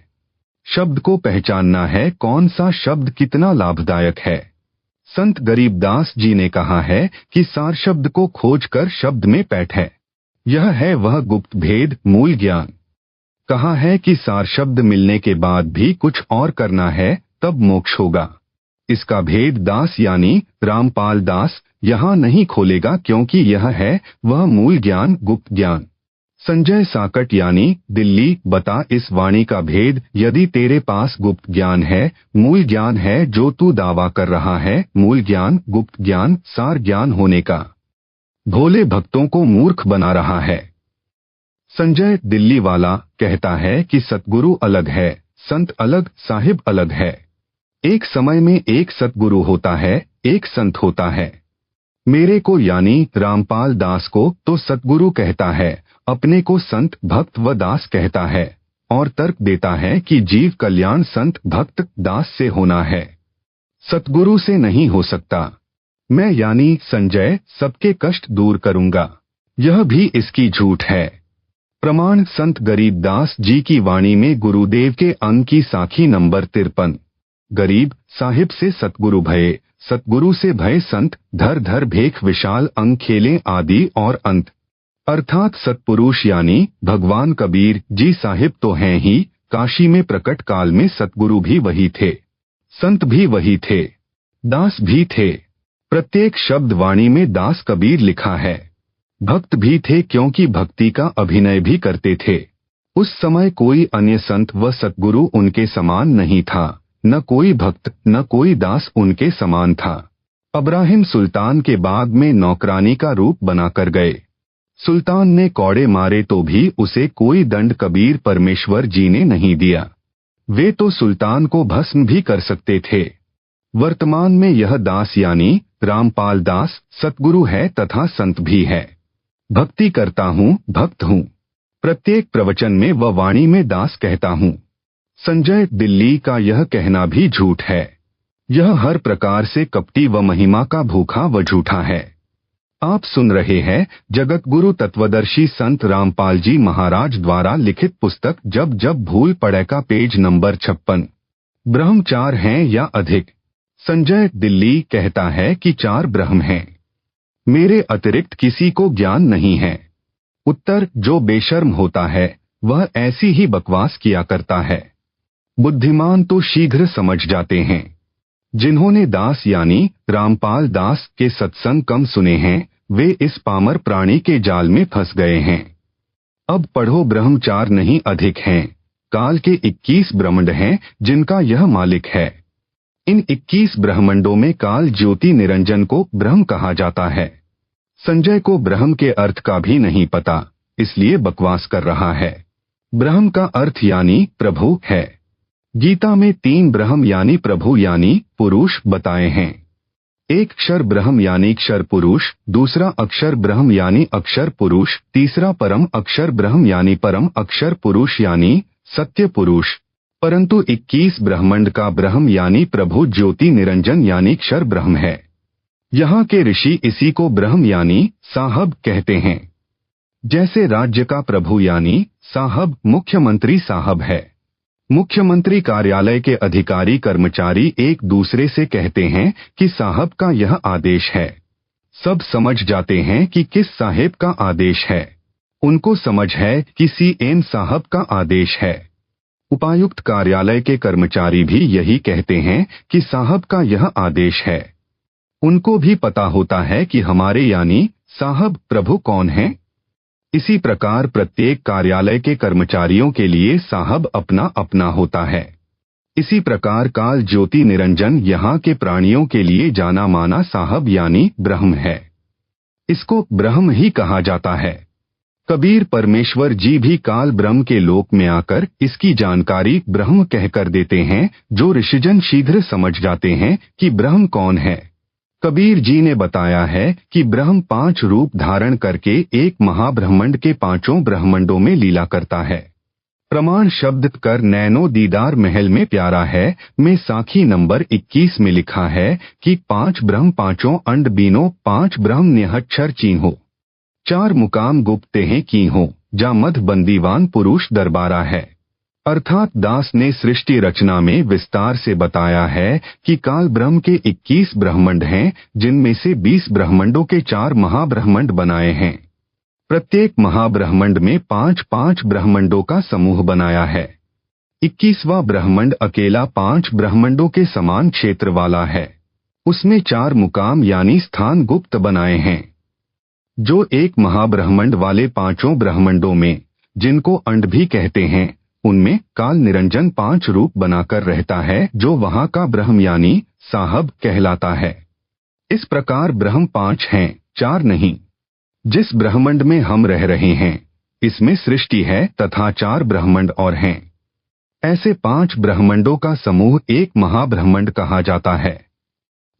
[SPEAKER 1] शब्द को पहचानना है कौन सा शब्द कितना लाभदायक है। संत गरीबदास जी ने कहा है कि सार शब्द को खोजकर शब्द में पैठ है। यह है वह गुप्त भेद मूल ज्ञान। कहा है कि सार शब्द मिलने के बाद भी कुछ और करना है, तब मोक्ष होगा। इसका भेद दास यानी रामपाल दास यहाँ नहीं खोलेगा, क्योंकि यह है वह मूल ज्ञान, गुप्त ज्ञान। संजय साकट यानी दिल्ली, बता इस वाणी का भेद। यदि तेरे पास गुप्त ज्ञान है, मूल ज्ञान है जो तू दावा कर रहा है, मूल ज्ञान, गुप्त ज्ञान, सार ज्ञान होने का, भोले भक्तों को मूर्ख बना रहा है। संजय दिल्ली वाला कहता है कि सतगुरु अलग है, संत अलग, साहिब अलग है। एक समय में एक सतगुरु होता है, एक संत होता है। मेरे को यानी रामपाल दास को तो सतगुरु कहता है, अपने को संत भक्त व दास कहता है, और तर्क देता है कि जीव कल्याण संत भक्त दास से होना है, सतगुरु से नहीं हो सकता। मैं यानी संजय सबके कष्ट दूर करूंगा, यह भी इसकी झूठ है। प्रमाण संत गरीबदास जी की वाणी में गुरुदेव के अंग की साखी नंबर 53। गरीब साहिब से सतगुरु भये, सतगुरु से भय संत, धर धर भेख विशाल अंग खेले आदि और अंत। अर्थात सतपुरुष यानी भगवान कबीर जी साहिब तो हैं ही, काशी में प्रकट काल में सतगुरु भी वही थे, संत भी वही थे, दास भी थे। प्रत्येक शब्द वाणी में दास कबीर लिखा है। भक्त भी थे क्योंकि भक्ति का अभिनय भी करते थे। उस समय कोई अन्य संत व सतगुरु उनके समान नहीं था, न कोई भक्त न कोई दास उनके समान था। अब्राहिम सुल्तान के बाग में नौकरानी का रूप बनाकर गए। सुल्तान ने कौड़े मारे तो भी उसे कोई दंड कबीर परमेश्वर जी ने नहीं दिया। वे तो सुल्तान को भस्म भी कर सकते थे। वर्तमान में यह दास यानी रामपाल दास सतगुरु है तथा संत भी है। भक्ति करता हूँ, भक्त हूँ। प्रत्येक प्रवचन में व वाणी में दास कहता हूँ। संजय दिल्ली का यह कहना भी झूठ है। यह हर प्रकार से कपटी व महिमा का भूखा व झूठा है। आप सुन रहे हैं जगत गुरु तत्वदर्शी संत रामपाल जी महाराज द्वारा लिखित पुस्तक जब जब भूल पड़े का पेज नंबर 56। ब्रह्म 4 हैं या अधिक। संजय दिल्ली कहता है कि 4 ब्रह्म हैं, मेरे अतिरिक्त किसी को ज्ञान नहीं है। उत्तर, जो बेशर्म होता है वह ऐसी ही बकवास किया करता है। बुद्धिमान तो शीघ्र समझ जाते हैं। जिन्होंने दास यानी रामपाल दास के सत्संग कम सुने हैं, वे इस पामर प्राणी के जाल में फंस गए हैं। अब पढ़ो, ब्रह्म 4 नहीं अधिक हैं। काल के 21 ब्रह्मांड हैं जिनका यह मालिक है। इन 21 ब्रह्मांडों में काल ज्योति निरंजन को ब्रह्म कहा जाता है। संजय को ब्रह्म के अर्थ का भी नहीं पता, इसलिए बकवास कर रहा है। ब्रह्म का अर्थ यानी प्रभु है। गीता में 3 ब्रह्म यानी प्रभु यानी पुरुष बताए हैं। एक अक्षर ब्रह्म यानी अक्षर पुरुष, दूसरा अक्षर ब्रह्म यानी अक्षर पुरुष, तीसरा परम अक्षर ब्रह्म यानी परम अक्षर पुरुष यानी सत्य पुरुष। परंतु 21 ब्रह्मांड का ब्रह्म यानी प्रभु ज्योति निरंजन यानी अक्षर ब्रह्म है। यहाँ के ऋषि इसी को ब्रह्म यानी साहब कहते हैं। जैसे राज्य का प्रभु यानी साहब मुख्यमंत्री साहब है। मुख्यमंत्री कार्यालय के अधिकारी कर्मचारी एक दूसरे से कहते हैं कि साहब का यह आदेश है। सब समझ जाते हैं कि किस साहेब का आदेश है। उनको समझ है कि सीएम साहब का आदेश है। उपायुक्त कार्यालय के कर्मचारी भी यही कहते हैं कि साहब का यह आदेश है। उनको भी पता होता है कि हमारे यानी साहब प्रभु कौन है। इसी प्रकार प्रत्येक कार्यालय के कर्मचारियों के लिए साहब अपना अपना होता है। इसी प्रकार काल ज्योति निरंजन यहाँ के प्राणियों के लिए जाना माना साहब यानी ब्रह्म है। इसको ब्रह्म ही कहा जाता है। कबीर परमेश्वर जी भी काल ब्रह्म के लोक में आकर इसकी जानकारी ब्रह्म कहकर देते हैं, जो ऋषिजन शीघ्र समझ जाते हैं कि ब्रह्म कौन है। कबीर जी ने बताया है कि ब्रह्म 5 रूप धारण करके एक महाब्रह्मांड के 5 ब्रह्मांडों में लीला करता है। प्रमाण शब्द कर नैनो दीदार महल में प्यारा है में साखी नंबर 21 में लिखा है कि 5 ब्रह्म 5 अंड बीनो 5 ब्रह्म निहच्छर चीन्हो 4 मुकाम गुप्ते हैं की हो जा मध बंदीवान पुरुष दरबारा है। अर्थात दास ने सृष्टि रचना में विस्तार से बताया है कि काल ब्रह्म के 21 ब्रह्मांड हैं, जिनमें से 20 ब्रह्मांडों के 4 महाब्रह्मांड बनाए हैं। प्रत्येक महाब्रह्मांड में 5-5 ब्रह्मांडों का समूह बनाया है। 21वां ब्रह्मांड अकेला 5 ब्रह्मांडों के समान क्षेत्र वाला है। उसमें 4 मुकाम यानी स्थान गुप्त बनाए हैं। जो एक महाब्रह्मांड वाले 5 ब्रह्मांडों में, जिनको अंड भी कहते हैं, उनमें काल निरंजन 5 रूप बनाकर रहता है, जो वहां का ब्रह्म यानी साहब कहलाता है। इस प्रकार ब्रह्म 5 हैं, 4 नहीं। जिस ब्रह्मांड में हम रह रहे हैं, इसमें सृष्टि है तथा 4 ब्रह्मांड और हैं। ऐसे 5 ब्रह्मांडों का समूह एक महाब्रह्मांड कहा जाता है।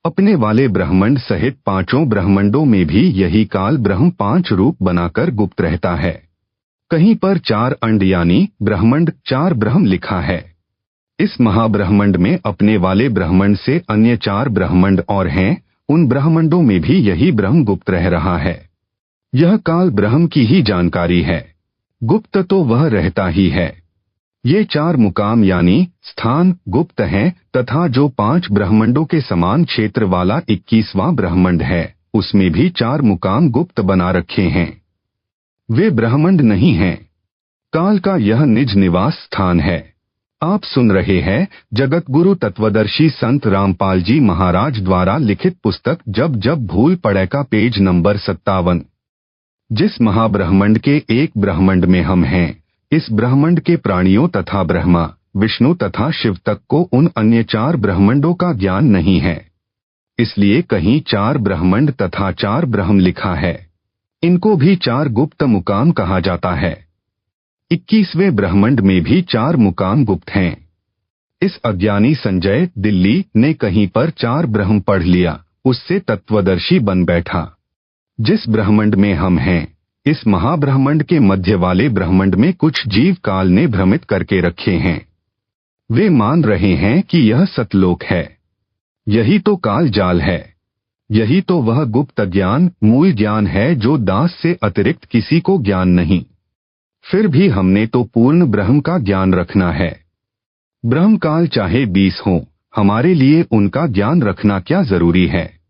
[SPEAKER 1] अपने वाले ब्रह्मांड सहित 5 ब्रह्मांडों में भी यही काल ब्रह्म 5 रूप बनाकर गुप्त रहता है। कहीं पर 4 अंड यानी ब्रह्मांड 4 ब्रह्म लिखा है। इस महाब्रह्मांड में अपने वाले ब्रह्मांड से अन्य 4 ब्रह्मांड और हैं, उन ब्रह्मांडों में भी यही ब्रह्म गुप्त रह रहा है। यह काल ब्रह्म की ही जानकारी है, गुप्त तो वह रहता ही है। ये 4 मुकाम यानी स्थान गुप्त हैं तथा जो 5 ब्रह्मांडों के समान क्षेत्र वाला 21वां ब्रह्मांड है, उसमें भी 4 मुकाम गुप्त बना रखे हैं। वे ब्रह्मांड नहीं हैं, काल का यह निज निवास स्थान है। आप सुन रहे हैं जगत गुरु तत्वदर्शी संत रामपाल जी महाराज द्वारा लिखित पुस्तक जब जब भूल पड़े का पेज नंबर 57। जिस महाब्रह्मांड के एक ब्रह्मांड में हम हैं, इस ब्रह्मांड के प्राणियों तथा ब्रह्मा विष्णु तथा शिव तक को उन अन्य 4 ब्रह्मांडों का ज्ञान नहीं है। इसलिए कहीं 4 ब्रह्मांड तथा 4 ब्रह्म लिखा है। इनको भी 4 गुप्त मुकाम कहा जाता है। 21वें ब्रह्मांड में भी 4 मुकाम गुप्त हैं। इस अज्ञानी संजय दिल्ली ने कहीं पर 4 ब्रह्म पढ़ लिया, उससे तत्वदर्शी बन बैठा। जिस ब्रह्मांड में हम हैं, इस महाब्रह्मांड के मध्य वाले ब्रह्मांड में कुछ जीव काल ने भ्रमित करके रखे हैं। वे मान रहे हैं कि यह सतलोक है। यही तो काल जाल है। यही तो वह गुप्त ज्ञान मूल ज्ञान है जो दास से अतिरिक्त किसी को ज्ञान नहीं। फिर भी हमने तो पूर्ण ब्रह्म का ज्ञान रखना है। ब्रह्म काल चाहे 20 हो, हमारे लिए उनका ज्ञान रखना क्या जरूरी है।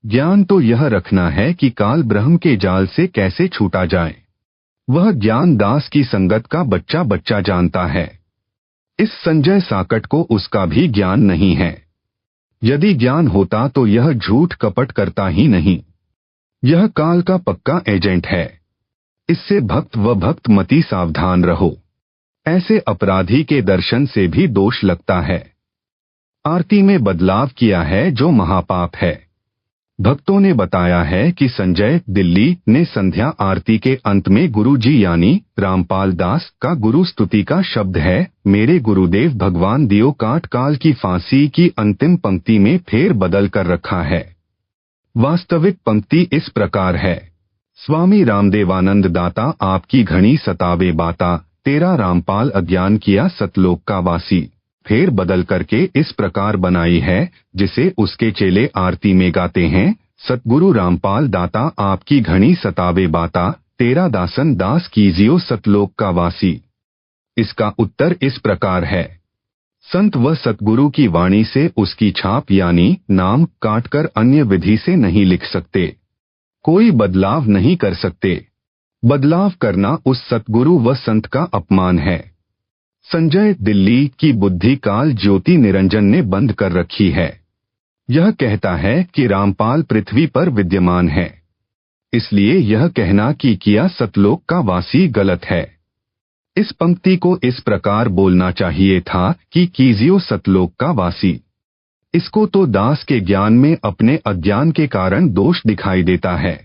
[SPEAKER 1] ज्ञान तो यह रखना है कि काल ब्रह्म के जाल से कैसे छूटा जाए। वह ज्ञान दास की संगत का बच्चा बच्चा जानता है। इस संजय साकट को उसका भी ज्ञान नहीं है। यदि ज्ञान होता तो यह झूठ कपट करता ही नहीं। यह काल का पक्का एजेंट है। इससे भक्त व भक्त मति सावधान रहो। ऐसे अपराधी के दर्शन से भी दोष लगता है। आरती में बदलाव किया है जो महापाप है। भक्तों ने बताया है कि संजय दिल्ली ने संध्या आरती के अंत में गुरु जी यानी रामपाल दास का गुरु स्तुति का शब्द है, मेरे गुरुदेव भगवान दियो काट काल की फांसी की अंतिम पंक्ति में फेर बदल कर रखा है। वास्तविक पंक्ति इस प्रकार है, स्वामी रामदेवानंद दाता आपकी घनी सतावे बाता, तेरा रामपाल अज्ञान किया सतलोक का वासी। फेर बदल करके इस प्रकार बनाई है, जिसे उसके चेले आरती में गाते हैं, सतगुरु रामपाल दाता आपकी घनी सतावे बाता, तेरा दासन दास कीजियो सतलोक का वासी। इसका उत्तर इस प्रकार है, संत व सतगुरु की वाणी से उसकी छाप यानी नाम काटकर अन्य विधि से नहीं लिख सकते। कोई बदलाव नहीं कर सकते। बदलाव करना उस सतगुरु व संत का अपमान है। संजय दिल्ली की बुद्धि काल ज्योति निरंजन ने बंद कर रखी है। यह कहता है कि रामपाल पृथ्वी पर विद्यमान है। इसलिए यह कहना कि किया सतलोक का वासी गलत है। इस पंक्ति को इस प्रकार बोलना चाहिए था कि कीजियो सतलोक का वासी। इसको तो दास के ज्ञान में अपने अज्ञान के कारण दोष दिखाई देता है।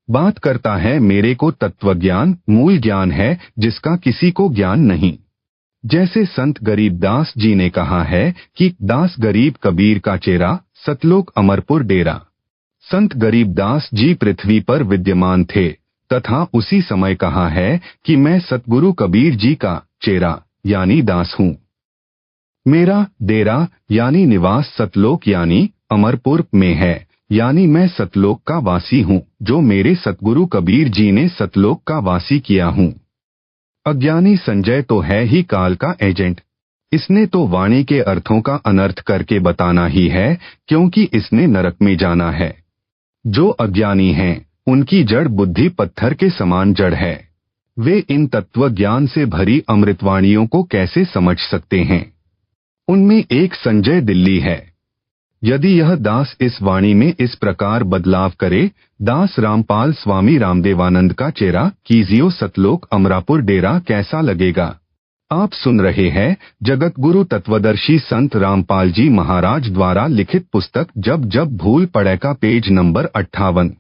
[SPEAKER 1] बात करता है मेरे को तत्वज्ञान मूल ज्ञान है जिसका किसी को ज्ञान नहीं। जैसे संत गरीबदास जी ने कहा है कि दास गरीब कबीर का चेरा, सतलोक अमरपुर डेरा। संत गरीबदास जी पृथ्वी पर विद्यमान थे तथा उसी समय कहा है कि मैं सतगुरु कबीर जी का चेरा यानी दास हूँ। मेरा डेरा यानी निवास सतलोक यानी अमरपुर में है, यानी मैं सतलोक का वासी हूँ जो मेरे सतगुरु कबीर जी ने सतलोक का वासी किया हूँ। अज्ञानी संजय तो है ही काल का एजेंट। इसने तो वाणी के अर्थों का अनर्थ करके बताना ही है, क्योंकि इसने नरक में जाना है। जो अज्ञानी हैं, उनकी जड़ बुद्धि पत्थर के समान जड़ है। वे इन तत्व ज्ञान से भरी अमृतवाणियों को कैसे समझ सकते हैं। उनमें एक संजय दिल्ली है। यदि यह दास इस वाणी में इस प्रकार बदलाव करे, दास रामपाल स्वामी रामदेवानंद का चेहरा कीजियो सतलोक अमरापुर डेरा, कैसा लगेगा। आप सुन रहे हैं जगत गुरु तत्वदर्शी संत रामपाल जी महाराज द्वारा लिखित पुस्तक जब जब भूल पड़े का पेज नंबर 58।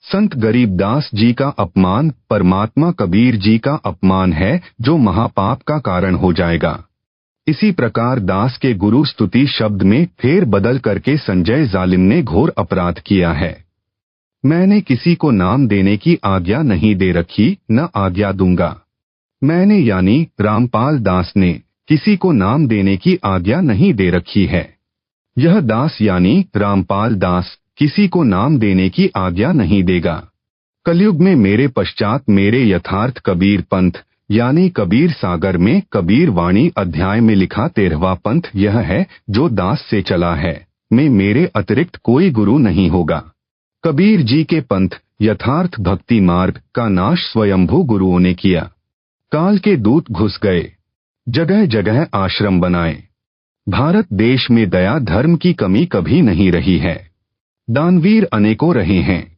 [SPEAKER 1] संत गरीबदास जी का अपमान परमात्मा कबीर जी का अपमान है जो महापाप का कारण हो जाएगा। इसी प्रकार दास के गुरु स्तुति शब्द में फेर बदल करके संजय जालिम ने घोर अपराध किया है। मैंने किसी को नाम देने की आज्ञा नहीं दे रखी, न आज्ञा दूंगा। मैंने यानी रामपाल दास ने किसी को नाम देने की आज्ञा नहीं दे रखी है। यह दास यानी रामपाल दास किसी को नाम देने की आज्ञा नहीं देगा। कलयुग में मेरे पश्चात मेरे यथार्थ कबीर पंथ यानी कबीर सागर में कबीर वाणी अध्याय में लिखा 13वां पंथ यह है जो दास से चला है। में मेरे अतिरिक्त कोई गुरु नहीं होगा। कबीर जी के पंथ यथार्थ भक्ति मार्ग का नाश स्वयंभू गुरुओं ने किया। काल के दूत घुस गए, जगह जगह आश्रम बनाए। भारत देश में दया धर्म की कमी कभी नहीं रही है। दानवीर अनेकों रहे हैं,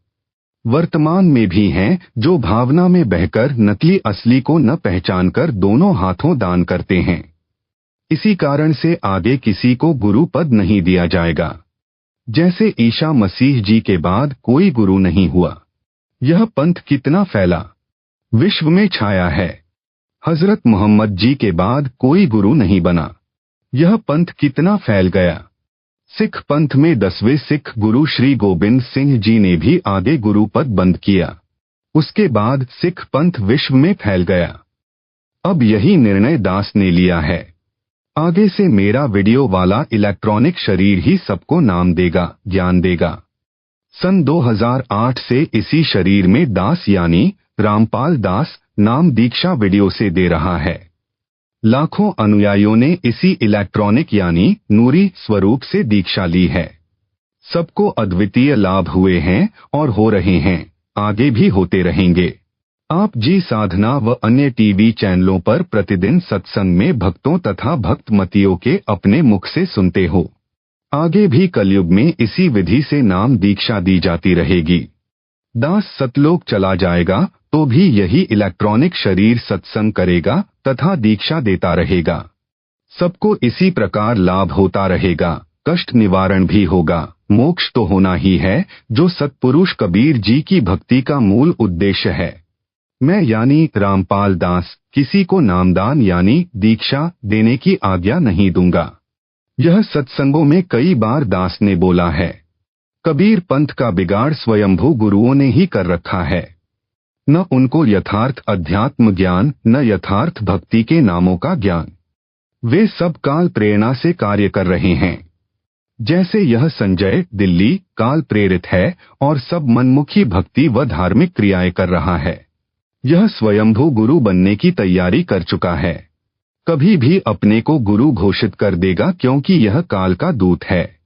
[SPEAKER 1] वर्तमान में भी हैं, जो भावना में बहकर नकली असली को न पहचानकर दोनों हाथों दान करते हैं। इसी कारण से आगे किसी को गुरु पद नहीं दिया जाएगा। जैसे ईसा मसीह जी के बाद कोई गुरु नहीं हुआ। यह पंथ कितना फैला, विश्व में छाया है। हजरत मोहम्मद जी के बाद कोई गुरु नहीं बना। यह पंथ कितना फैल गया। सिख पंथ में 10वें सिख गुरु श्री गोबिंद सिंह जी ने भी आगे गुरु पद बंद किया। उसके बाद सिख पंथ विश्व में फैल गया। अब यही निर्णय दास ने लिया है। आगे से मेरा वीडियो वाला इलेक्ट्रॉनिक शरीर ही सबको नाम देगा, ज्ञान देगा। सन 2008 से इसी शरीर में दास यानी रामपाल दास नाम दीक्षा वीडियो से दे रहा है। लाखों अनुयायियों ने इसी इलेक्ट्रॉनिक यानी नूरी स्वरूप से दीक्षा ली है। सबको अद्वितीय लाभ हुए हैं और हो रहे हैं, आगे भी होते रहेंगे। आप जी साधना व अन्य टीवी चैनलों पर प्रतिदिन सत्संग में भक्तों तथा भक्तमतियों के अपने मुख से सुनते हो। आगे भी कलयुग में इसी विधि से नाम दीक्षा दी जाती रहेगी। दास सतलोक चला जाएगा तो भी यही इलेक्ट्रॉनिक शरीर सत्संग करेगा तथा दीक्षा देता रहेगा। सबको इसी प्रकार लाभ होता रहेगा, कष्ट निवारण भी होगा, मोक्ष तो होना ही है, जो सत्पुरुष कबीर जी की भक्ति का मूल उद्देश्य है। मैं यानी रामपाल दास किसी को नामदान यानी दीक्षा देने की आज्ञा नहीं दूंगा। यह सत्संगों में कई बार दास ने बोला है। कबीर पंथ का बिगाड़ स्वयंभू गुरुओं ने ही कर रखा है। न उनको यथार्थ अध्यात्म ज्ञान, न यथार्थ भक्ति के नामों का ज्ञान। वे सब काल प्रेरणा से कार्य कर रहे हैं। जैसे यह संजय दिल्ली काल प्रेरित है और सब मनमुखी भक्ति व धार्मिक क्रियाएं कर रहा है। यह स्वयंभू गुरु बनने की तैयारी कर चुका है। कभी भी अपने को गुरु घोषित कर देगा, क्योंकि यह काल का दूत है।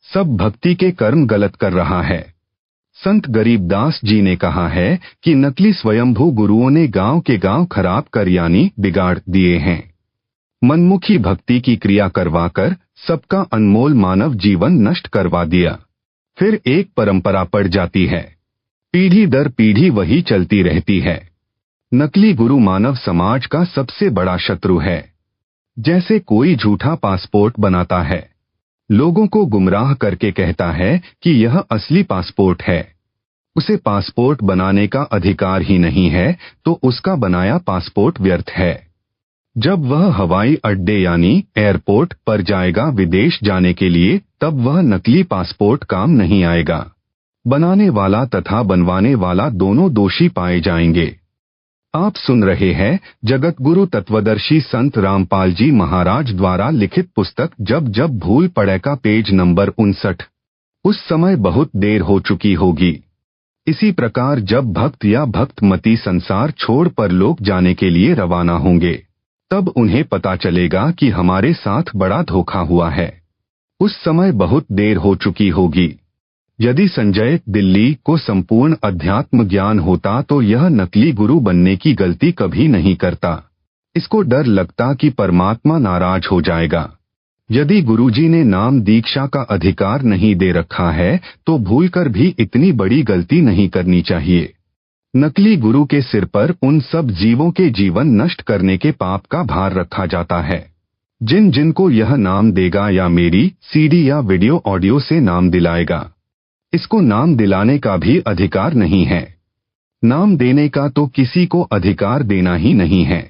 [SPEAKER 1] सब भक्ति के कर्म गलत कर रहा है। संत गरीबदास जी ने कहा है कि नकली स्वयंभू गुरुओं ने गांव के गांव खराब कर यानी बिगाड़ दिए हैं। मनमुखी भक्ति की क्रिया करवाकर सबका अनमोल मानव जीवन नष्ट करवा दिया। फिर एक परंपरा पड़ जाती है, पीढ़ी दर पीढ़ी वही चलती रहती है। नकली गुरु मानव समाज का सबसे बड़ा शत्रु है। जैसे कोई झूठा पासपोर्ट बनाता है, लोगों को गुमराह करके कहता है कि यह असली पासपोर्ट है। उसे पासपोर्ट बनाने का अधिकार ही नहीं है, तो उसका बनाया पासपोर्ट व्यर्थ है। जब वह हवाई अड्डे यानी एयरपोर्ट पर जाएगा विदेश जाने के लिए, तब वह नकली पासपोर्ट काम नहीं आएगा। बनाने वाला तथा बनवाने वाला दोनों दोषी पाए जाएंगे। आप सुन रहे हैं जगत गुरु तत्वदर्शी संत रामपाल जी महाराज द्वारा लिखित पुस्तक जब जब भूल पड़े का पेज नंबर 59। उस समय बहुत देर हो चुकी होगी। इसी प्रकार जब भक्त या भक्तमती संसार छोड़ पर लोक जाने के लिए रवाना होंगे, तब उन्हें पता चलेगा कि हमारे साथ बड़ा धोखा हुआ है। उस समय बहुत देर हो चुकी होगी। यदि संजय दिल्ली को संपूर्ण अध्यात्म ज्ञान होता तो यह नकली गुरु बनने की गलती कभी नहीं करता। इसको डर लगता कि परमात्मा नाराज हो जाएगा। यदि गुरुजी ने नाम दीक्षा का अधिकार नहीं दे रखा है, तो भूलकर भी इतनी बड़ी गलती नहीं करनी चाहिए। नकली गुरु के सिर पर उन सब जीवों के जीवन नष्ट करने के पाप का भार रखा जाता है। जिन जिनको यह नाम देगा या मेरी सीडी या वीडियो ऑडियो से नाम दिलाएगा, इसको नाम दिलाने का भी अधिकार नहीं है। नाम देने का तो किसी को अधिकार देना ही नहीं है।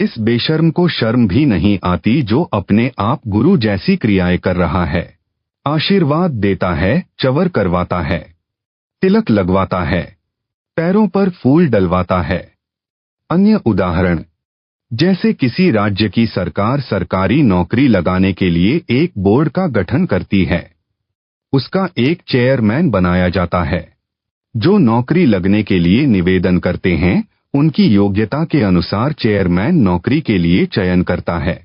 [SPEAKER 1] इस बेशर्म को शर्म भी नहीं आती जो अपने आप गुरु जैसी क्रियाएं कर रहा है। आशीर्वाद देता है, चवर करवाता है, तिलक लगवाता है, पैरों पर फूल डलवाता है। अन्य उदाहरण, जैसे किसी राज्य की सरकार सरकारी नौकरी लगाने के लिए एक बोर्ड का गठन करती है। उसका एक चेयरमैन बनाया जाता है। जो नौकरी लगने के लिए निवेदन करते हैं, उनकी योग्यता के अनुसार चेयरमैन नौकरी के लिए चयन करता है।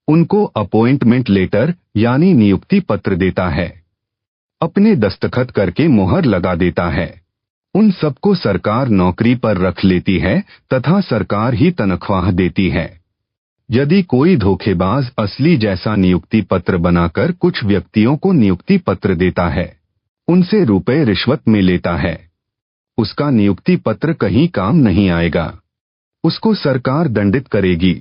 [SPEAKER 1] उनको अपॉइंटमेंट लेटर यानी नियुक्ति पत्र देता है। अपने दस्तखत करके मोहर लगा देता है। उन सबको सरकार नौकरी पर रख लेती है तथा सरकार ही तनख्वाह देती है। यदि कोई धोखेबाज असली जैसा नियुक्ति पत्र बनाकर कुछ व्यक्तियों को नियुक्ति पत्र देता है, उनसे रुपए रिश्वत में लेता है, उसका नियुक्ति पत्र कहीं काम नहीं आएगा। उसको सरकार दंडित करेगी।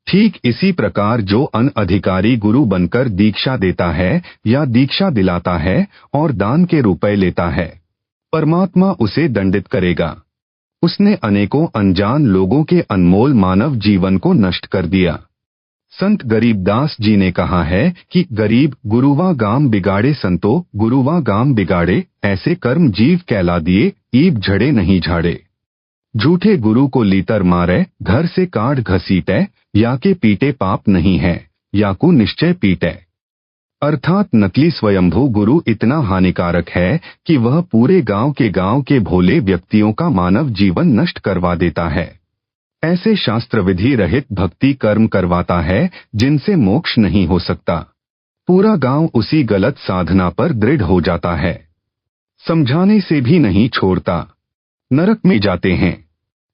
[SPEAKER 1] ठीक इसी प्रकार जो अनअधिकारी गुरु बनकर दीक्षा देता है या दीक्षा दिलाता है और दान के रुपए लेता है, परमात्मा उसे दंडित करेगा। उसने अनेकों अनजान लोगों के अनमोल मानव जीवन को नष्ट कर दिया। संत गरीबदास जी ने कहा है कि गरीब गुरुवा गाम बिगाड़े, संतो गुरुवा गाम बिगाड़े, ऐसे कर्म जीव कहला दिए, ईब झड़े नहीं झाड़े। झूठे गुरु को लीतर मारे, घर से काढ़ घसीटे, या के पीटे पाप नहीं है, या को निश्चय पीटे। अर्थात नकली स्वयंभू गुरु इतना हानिकारक है कि वह पूरे गांव के भोले व्यक्तियों का मानव जीवन नष्ट करवा देता है। ऐसे शास्त्र विधि रहित भक्ति कर्म करवाता है जिनसे मोक्ष नहीं हो सकता। पूरा गांव उसी गलत साधना पर दृढ़ हो जाता है। समझाने से भी नहीं छोड़ता। नरक में जाते हैं,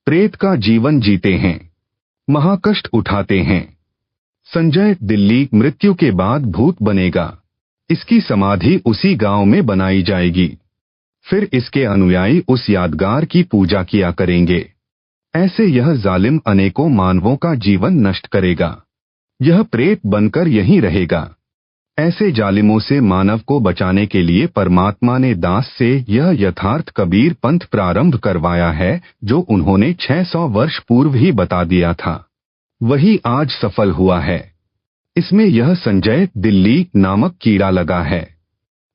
[SPEAKER 1] प्रेत का जीवन जीते हैं, महाकष्ट उठाते हैं। संजय दिल्ली मृत्यु के बाद भूत बनेगा। इसकी समाधि उसी गांव में बनाई जाएगी। फिर इसके अनुयायी उस यादगार की पूजा किया करेंगे। ऐसे यह जालिम अनेकों मानवों का जीवन नष्ट करेगा। यह प्रेत बनकर यहीं रहेगा। ऐसे जालिमों से मानव को बचाने के लिए परमात्मा ने दास से यह यथार्थ कबीर पंथ प्रारंभ करवाया है, जो उन्होंने 600 वर्ष पूर्व ही बता दिया था। वही आज सफल हुआ है। इसमें यह संजय दिल्ली नामक कीड़ा लगा है।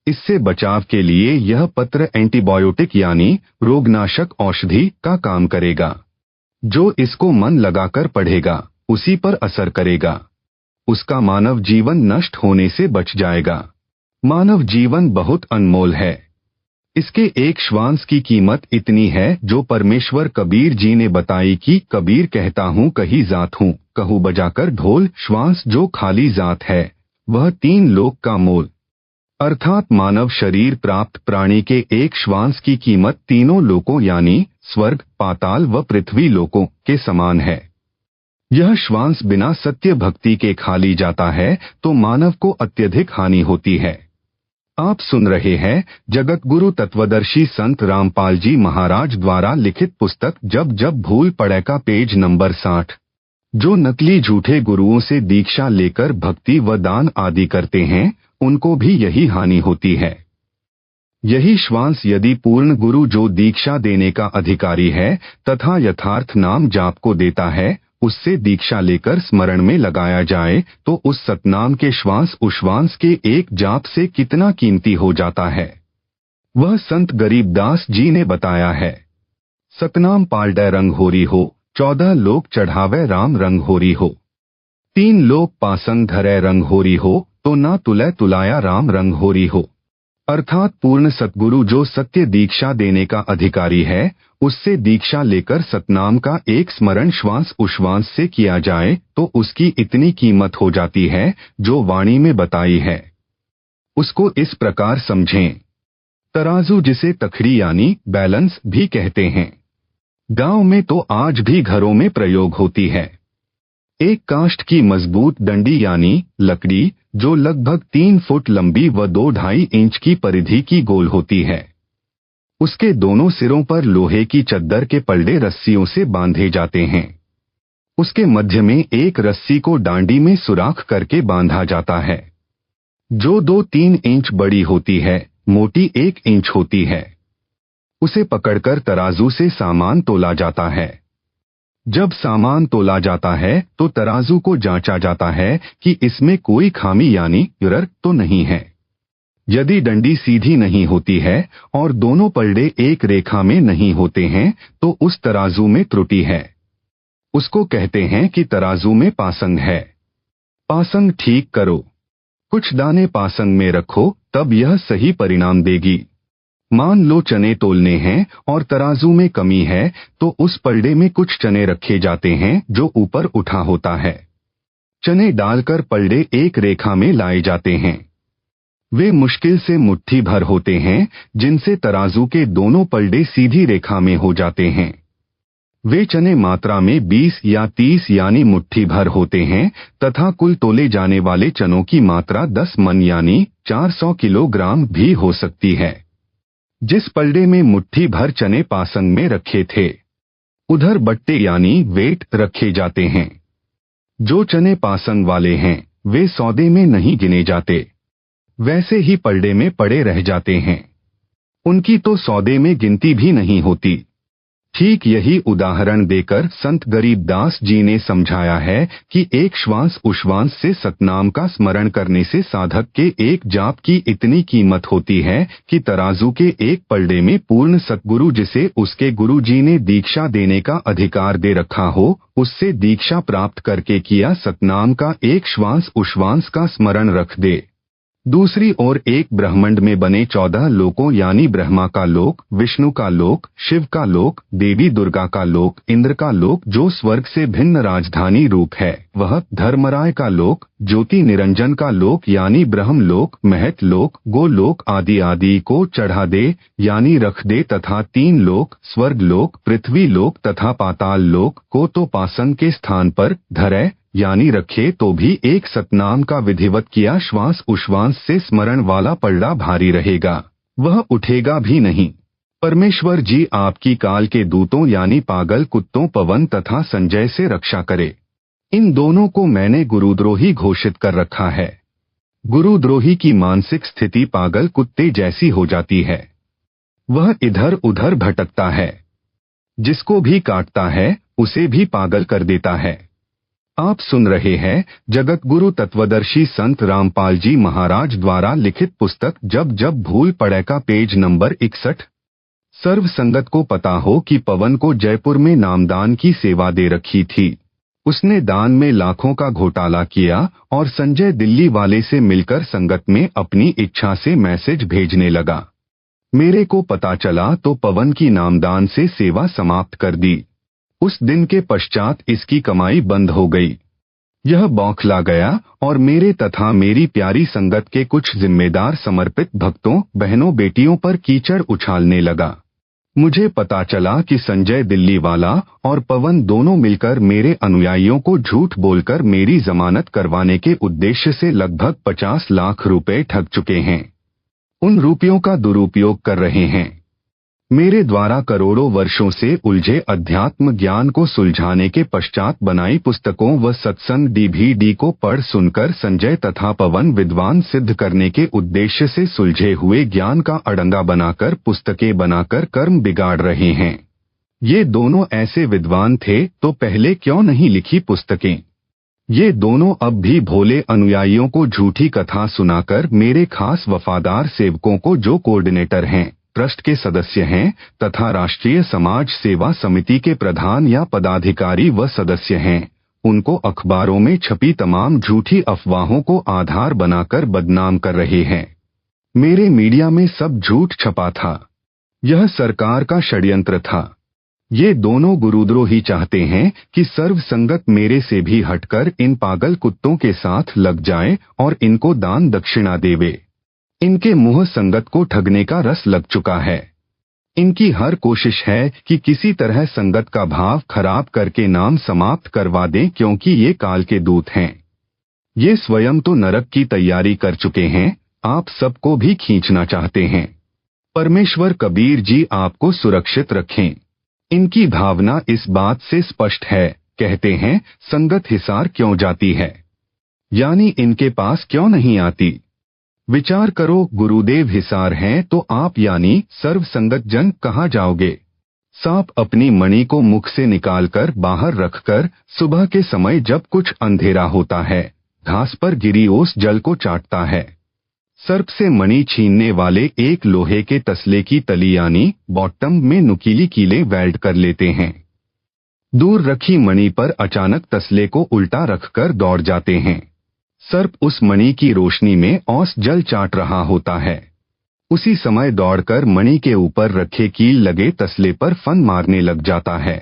[SPEAKER 1] इससे बचाव के लिए यह पत्र एंटीबायोटिक यानी रोगनाशक औषधि का काम करेगा। जो इसको मन लगाकर पढ़ेगा, उसी पर असर करेगा। उसका मानव जीवन नष्ट होने से बच जाएगा। मानव जीवन बहुत अनमोल है। इसके एक श्वास की कीमत इतनी है जो परमेश्वर कबीर जी ने बताई कि कबीर कहता हूँ कही जात हूँ, कहूँ बजाकर ढोल। श्वास जो खाली जात है वह 3 लोक का मोल। अर्थात मानव शरीर प्राप्त प्राणी के एक श्वास की कीमत तीनों लोकों यानी स्वर्ग, पाताल व पृथ्वी लोकों के समान है। यह श्वास बिना सत्य भक्ति के खाली जाता है तो मानव को अत्यधिक हानि होती है। आप सुन रहे हैं जगत गुरु तत्वदर्शी संत रामपाल जी महाराज द्वारा लिखित पुस्तक जब जब भूल पड़े का पेज नंबर 60। जो नकली झूठे गुरुओं से दीक्षा लेकर भक्ति व दान आदि करते हैं, उनको भी यही हानि होती है। यही श्वास यदि पूर्ण गुरु जो दीक्षा देने का अधिकारी है तथा यथार्थ नाम जाप को देता है, उससे दीक्षा लेकर स्मरण में लगाया जाए तो उस सतनाम के श्वास उश्वास के एक जाप से कितना कीमती हो जाता है, वह संत गरीबदास जी ने बताया है। सतनाम पालडे रंग होरी हो, 14 लोग चढ़ावे राम रंग होरी हो। 3 लोग पासंग धरे रंग होरी हो, तो ना तुले तुलाया राम रंग होरी हो। अर्थात पूर्ण सतगुरु जो सत्य दीक्षा देने का अधिकारी है, उससे दीक्षा लेकर सतनाम का एक स्मरण श्वास उश्वास से किया जाए तो उसकी इतनी कीमत हो जाती है जो वाणी में बताई है। उसको इस प्रकार समझें। तराजू जिसे तखड़ी यानी बैलेंस भी कहते हैं, गांव में तो आज भी घरों में प्रयोग होती है। एक काष्ठ की मजबूत डंडी यानी लकड़ी जो लगभग 3 फुट लंबी व 2-2.5 इंच की परिधि की गोल होती है। उसके दोनों सिरों पर लोहे की चद्दर के पलड़े रस्सियों से बांधे जाते हैं। उसके मध्य में एक रस्सी को डांडी में सुराख करके बांधा जाता है, जो 2-3 इंच बड़ी होती है, मोटी 1 इंच होती है। उसे पकड़कर तराजू से सामान तोला जाता है। जब सामान तोला जाता है तो तराजू को जांचा जाता है कि इसमें कोई खामी यानी एरर तो नहीं है। यदि डंडी सीधी नहीं होती है और दोनों पलड़े एक रेखा में नहीं होते हैं तो उस तराजू में त्रुटि है। उसको कहते हैं कि तराजू में पासंग है। पासंग ठीक करो, कुछ दाने पासंग में रखो, तब यह सही परिणाम देगी। मान लो चने तोलने हैं और तराजू में कमी है तो उस पलड़े में कुछ चने रखे जाते हैं जो ऊपर उठा होता है। चने डालकर पलड़े एक रेखा में लाए जाते हैं। वे मुश्किल से मुट्ठी भर होते हैं, जिनसे तराजू के दोनों पलड़े सीधी रेखा में हो जाते हैं। वे चने मात्रा में 20 या 30 यानी मुट्ठी भर होते हैं तथा कुल तोले जाने वाले चनों की मात्रा 10 मन यानी 400 किलोग्राम भी हो सकती है। जिस पलड़े में मुट्ठी भर चने पासंग में रखे थे, उधर बट्टे यानी वेट रखे जाते हैं। जो चने पासंग वाले हैं वे सौदे में नहीं गिने जाते, वैसे ही पलड़े में पड़े रह जाते हैं। उनकी तो सौदे में गिनती भी नहीं होती। ठीक यही उदाहरण देकर संत गरीबदास जी ने समझाया है कि एक श्वास उश्वास से सतनाम का स्मरण करने से साधक के एक जाप की इतनी कीमत होती है कि तराजू के एक पलड़े में पूर्ण सतगुरु जिसे उसके गुरु जी ने दीक्षा देने का अधिकार दे रखा हो, उससे दीक्षा प्राप्त करके किया सतनाम का एक श्वास उश्वास का स्मरण रख दे। दूसरी ओर एक ब्रह्मांड में बने 14 लोकों यानी ब्रह्मा का लोक, विष्णु का लोक, शिव का लोक, देवी दुर्गा का लोक, इंद्र का लोक जो स्वर्ग से भिन्न राजधानी रूप है, वह धर्मराय का लोक, ज्योति निरंजन का लोक यानी ब्रह्म लोक, महत लोक, गोलोक आदि आदि को चढ़ा दे यानी रख दे तथा 3 लोक स्वर्ग लोक, पृथ्वी लोक तथा पाताल लोक को तो पासंग के स्थान पर धरे यानी रखे तो भी एक सतनाम का विधिवत किया श्वास उश्वास से स्मरण वाला पलड़ा भारी रहेगा, वह उठेगा भी नहीं। परमेश्वर जी आपकी काल के दूतों यानी पागल कुत्तों पवन तथा संजय से रक्षा करे। इन दोनों को मैंने गुरुद्रोही घोषित कर रखा है। गुरुद्रोही की मानसिक स्थिति पागल कुत्ते जैसी हो जाती है। वह इधर उधर भटकता है, जिसको भी काटता है उसे भी पागल कर देता है। आप सुन रहे हैं जगत गुरु तत्वदर्शी संत रामपाल जी महाराज द्वारा लिखित पुस्तक जब जब भूल पड़े का पेज नंबर 61। सर्व संगत को पता हो कि पवन को जयपुर में नामदान की सेवा दे रखी थी। उसने दान में लाखों का घोटाला किया और संजय दिल्ली वाले से मिलकर संगत में अपनी इच्छा से मैसेज भेजने लगा। मेरे को पता चला तो पवन की नामदान से सेवा समाप्त कर दी। उस दिन के पश्चात इसकी कमाई बंद हो गई। यह बौखला गया और मेरे तथा मेरी प्यारी संगत के कुछ जिम्मेदार समर्पित भक्तों बहनों बेटियों पर कीचड़ उछालने लगा। मुझे पता चला कि संजय दिल्ली वाला और पवन दोनों मिलकर मेरे अनुयायियों को झूठ बोलकर मेरी जमानत करवाने के उद्देश्य से लगभग 50 लाख रुपए ठग चुके हैं। उन रुपयों का दुरुपयोग कर रहे हैं। मेरे द्वारा करोड़ों वर्षों से उलझे अध्यात्म ज्ञान को सुलझाने के पश्चात बनाई पुस्तकों व सत्संग डीवीडी को पढ़ सुनकर संजय तथा पवन विद्वान सिद्ध करने के उद्देश्य से सुलझे हुए ज्ञान का अड़ंगा बनाकर पुस्तकें बनाकर कर्म बिगाड़ रहे हैं। ये दोनों ऐसे विद्वान थे तो पहले क्यों नहीं लिखी पुस्तकें? ये दोनों अब भी भोले अनुयायियों को झूठी कथा सुनाकर मेरे खास वफादार सेवकों को, जो कोऑर्डिनेटर हैं, ट्रस्ट के सदस्य हैं तथा राष्ट्रीय समाज सेवा समिति के प्रधान या पदाधिकारी व सदस्य हैं, उनको अखबारों में छपी तमाम झूठी अफवाहों को आधार बनाकर बदनाम कर रहे हैं। मेरे मीडिया में सब झूठ छपा था। यह सरकार का षड्यंत्र था। ये दोनों गुरुद्रोही चाहते हैं कि सर्व संगत मेरे से भी हटकर इन पागल कुत्तों के साथ लग जाए और इनको दान दक्षिणा देवे। इनके मुंह संगत को ठगने का रस लग चुका है। इनकी हर कोशिश है कि किसी तरह संगत का भाव खराब करके नाम समाप्त करवा दें, क्योंकि ये काल के दूत हैं। ये स्वयं तो नरक की तैयारी कर चुके हैं, आप सबको भी खींचना चाहते हैं। परमेश्वर कबीर जी आपको सुरक्षित रखें। इनकी भावना इस बात से स्पष्ट है, कहते हैं संगत हिसार क्यों जाती है, यानी इनके पास क्यों नहीं आती। विचार करो, गुरुदेव हिसार हैं तो आप यानी सर्व संगत जन कहाँ जाओगे? सांप अपनी मणि को मुख से निकालकर बाहर रखकर सुबह के समय जब कुछ अंधेरा होता है, घास पर गिरी ओस जल को चाटता है। सर्प से मणि छीनने वाले एक लोहे के तसले की तली यानी बॉटम में नुकीली कीलें वेल्ड कर लेते हैं। दूर रखी मणि पर अचानक तसले को उल्टा रखकर दौड़ जाते हैं। सर्प उस मणि की रोशनी में औस जल चाट रहा होता है। उसी समय दौड़कर मणि के ऊपर रखे कील लगे तसले पर फन मारने लग जाता है।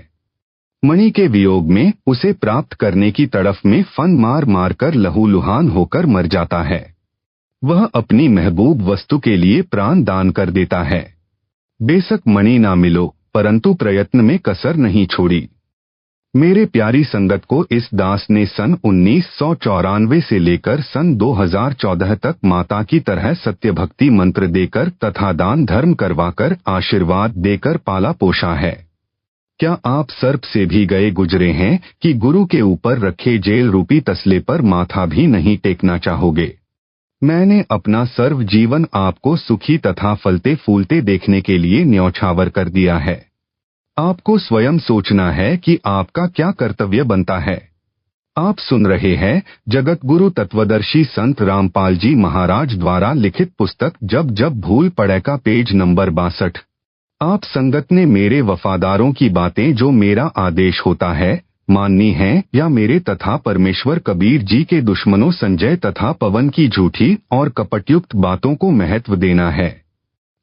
[SPEAKER 1] मणि के वियोग में उसे प्राप्त करने की तड़फ में फन मार मारकर लहूलुहान होकर मर जाता है। वह अपनी महबूब वस्तु के लिए प्राण दान कर देता है। बेशक मणि ना मिलो, परंतु प्रयत्न में कसर नहीं छोड़ी। मेरे प्यारी संगत को इस दास ने सन 1994 से लेकर सन 2014 तक माता की तरह सत्य भक्ति मंत्र देकर तथा दान धर्म करवाकर आशीर्वाद देकर पाला पोषा है। क्या आप सर्प से भी गए गुजरे हैं कि गुरु के ऊपर रखे जेल रूपी तसले पर माथा भी नहीं टेकना चाहोगे? मैंने अपना सर्व जीवन आपको सुखी तथा फलते फूलते देखने के लिए न्यौछावर कर दिया है। आपको स्वयं सोचना है कि आपका क्या कर्तव्य बनता है। आप सुन रहे हैं जगत गुरु तत्वदर्शी संत रामपाल जी महाराज द्वारा लिखित पुस्तक जब जब भूल पड़े का पेज नंबर 62। आप संगत ने मेरे वफादारों की बातें जो मेरा आदेश होता है माननी है या मेरे तथा परमेश्वर कबीर जी के दुश्मनों संजय तथा पवन की झूठी और कपटयुक्त बातों को महत्व देना है।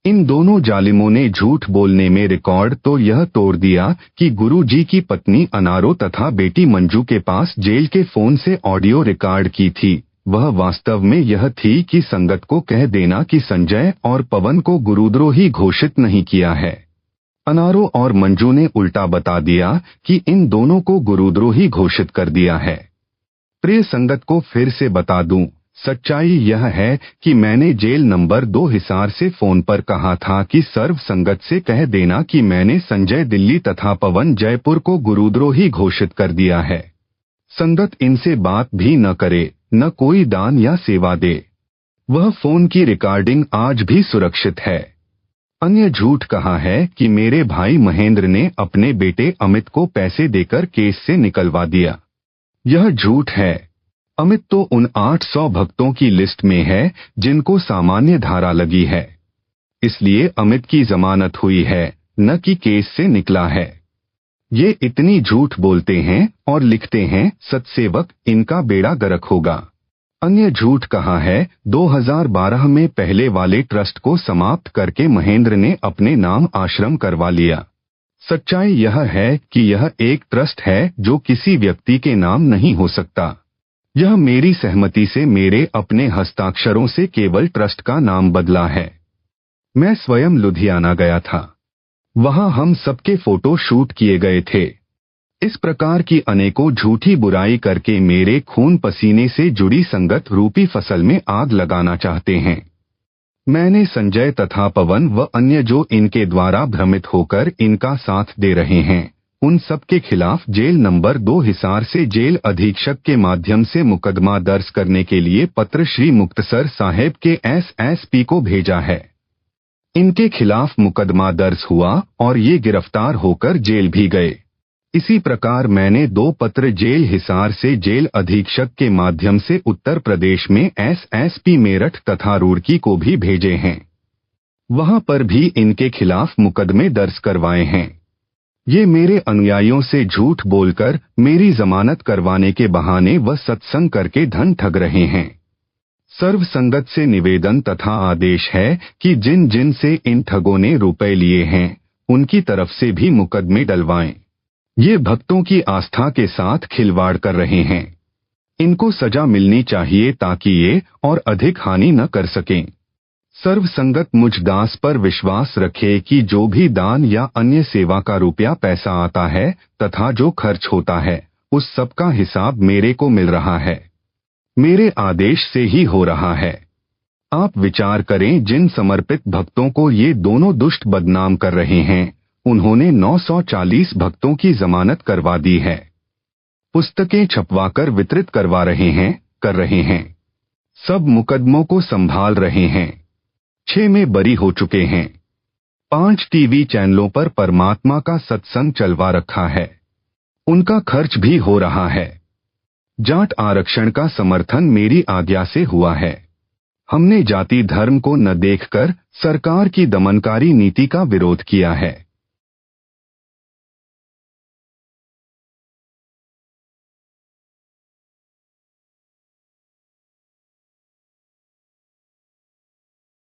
[SPEAKER 1] इन दोनों जालिमों ने झूठ बोलने में रिकॉर्ड तो यह तोड़ दिया कि गुरु जी की पत्नी अनारो तथा बेटी मंजू के पास जेल के फोन से ऑडियो रिकॉर्ड की थी। वह वास्तव में यह थी कि संगत को कह देना कि संजय और पवन को गुरुद्रोही घोषित नहीं किया है। अनारो और मंजू ने उल्टा बता दिया कि इन दोनों को गुरुद्रोही घोषित कर दिया है। प्रिय संगत को फिर से बता दूं, सच्चाई यह है कि मैंने जेल नंबर 2 हिसार से फोन पर कहा था कि सर्व संगत से कह देना कि मैंने संजय दिल्ली तथा पवन जयपुर को गुरुद्रोही घोषित कर दिया है। संगत इनसे बात भी न करे, न कोई दान या सेवा दे। वह फोन की रिकॉर्डिंग आज भी सुरक्षित है। अन्य झूठ कहा है कि मेरे भाई महेंद्र ने अपने बेटे अमित को पैसे देकर केस से निकलवा दिया। यह झूठ है। अमित तो उन 800 भक्तों की लिस्ट में है जिनको सामान्य धारा लगी है, इसलिए अमित की जमानत हुई है, न कि केस से निकला है। ये इतनी झूठ बोलते हैं और लिखते हैं सत्सेवक, इनका बेड़ा गर्क होगा। अन्य झूठ कहा है 2012 में पहले वाले ट्रस्ट को समाप्त करके महेंद्र ने अपने नाम आश्रम करवा लिया। सच्चाई यह है कि यह एक ट्रस्ट है जो किसी व्यक्ति के नाम नहीं हो सकता। यह मेरी सहमति से मेरे अपने हस्ताक्षरों से केवल ट्रस्ट का नाम बदला है। मैं स्वयं लुधियाना गया था। वहां हम सबके फोटो शूट किए गए थे। इस प्रकार की अनेकों झूठी बुराई करके मेरे खून पसीने से जुड़ी संगत रूपी फसल में आग लगाना चाहते हैं। मैंने संजय तथा पवन व अन्य जो इनके द्वारा भ्रमित होकर इनका साथ दे रहे हैं, उन सब के खिलाफ जेल नंबर 2 हिसार से जेल अधीक्षक के माध्यम से मुकदमा दर्ज करने के लिए पत्र श्री मुक्तसर साहेब के एसएसपी को भेजा है। इनके खिलाफ मुकदमा दर्ज हुआ और ये गिरफ्तार होकर जेल भी गए। इसी प्रकार मैंने 2 पत्र जेल हिसार से जेल अधीक्षक के माध्यम से उत्तर प्रदेश में एसएसपी मेरठ तथा रुड़की को भी भेजे हैं। वहां पर भी इनके खिलाफ मुकदमे दर्ज करवाए हैं। ये मेरे अनुयायियों से झूठ बोलकर मेरी जमानत करवाने के बहाने व सत्संग करके धन ठग रहे हैं। सर्व संगत से निवेदन तथा आदेश है कि जिन जिन से इन ठगों ने रुपए लिए हैं, उनकी तरफ से भी मुकदमे डलवाएं। ये भक्तों की आस्था के साथ खिलवाड़ कर रहे हैं। इनको सजा मिलनी चाहिए ताकि ये और अधिक हानि न कर सकें। सर्व संगत मुझ दास पर विश्वास रखे कि जो भी दान या अन्य सेवा का रुपया पैसा आता है तथा जो खर्च होता है, उस सब का हिसाब मेरे को मिल रहा है, मेरे आदेश से ही हो रहा है। आप विचार करें, जिन समर्पित भक्तों को ये दोनों दुष्ट बदनाम कर रहे हैं, उन्होंने 940 भक्तों की जमानत करवा दी है। पुस्तकें छपवाकर वितरित करवा रहे हैं, कर रहे हैं। सब मुकदमों को संभाल रहे हैं। 6 में बरी हो चुके हैं। 5 टीवी चैनलों पर परमात्मा का सत्संग चलवा रखा है। उनका खर्च भी हो रहा है। जाट आरक्षण का समर्थन मेरी आज्ञा से हुआ है। हमने जाति धर्म को न देखकर सरकार की दमनकारी नीति का विरोध किया है।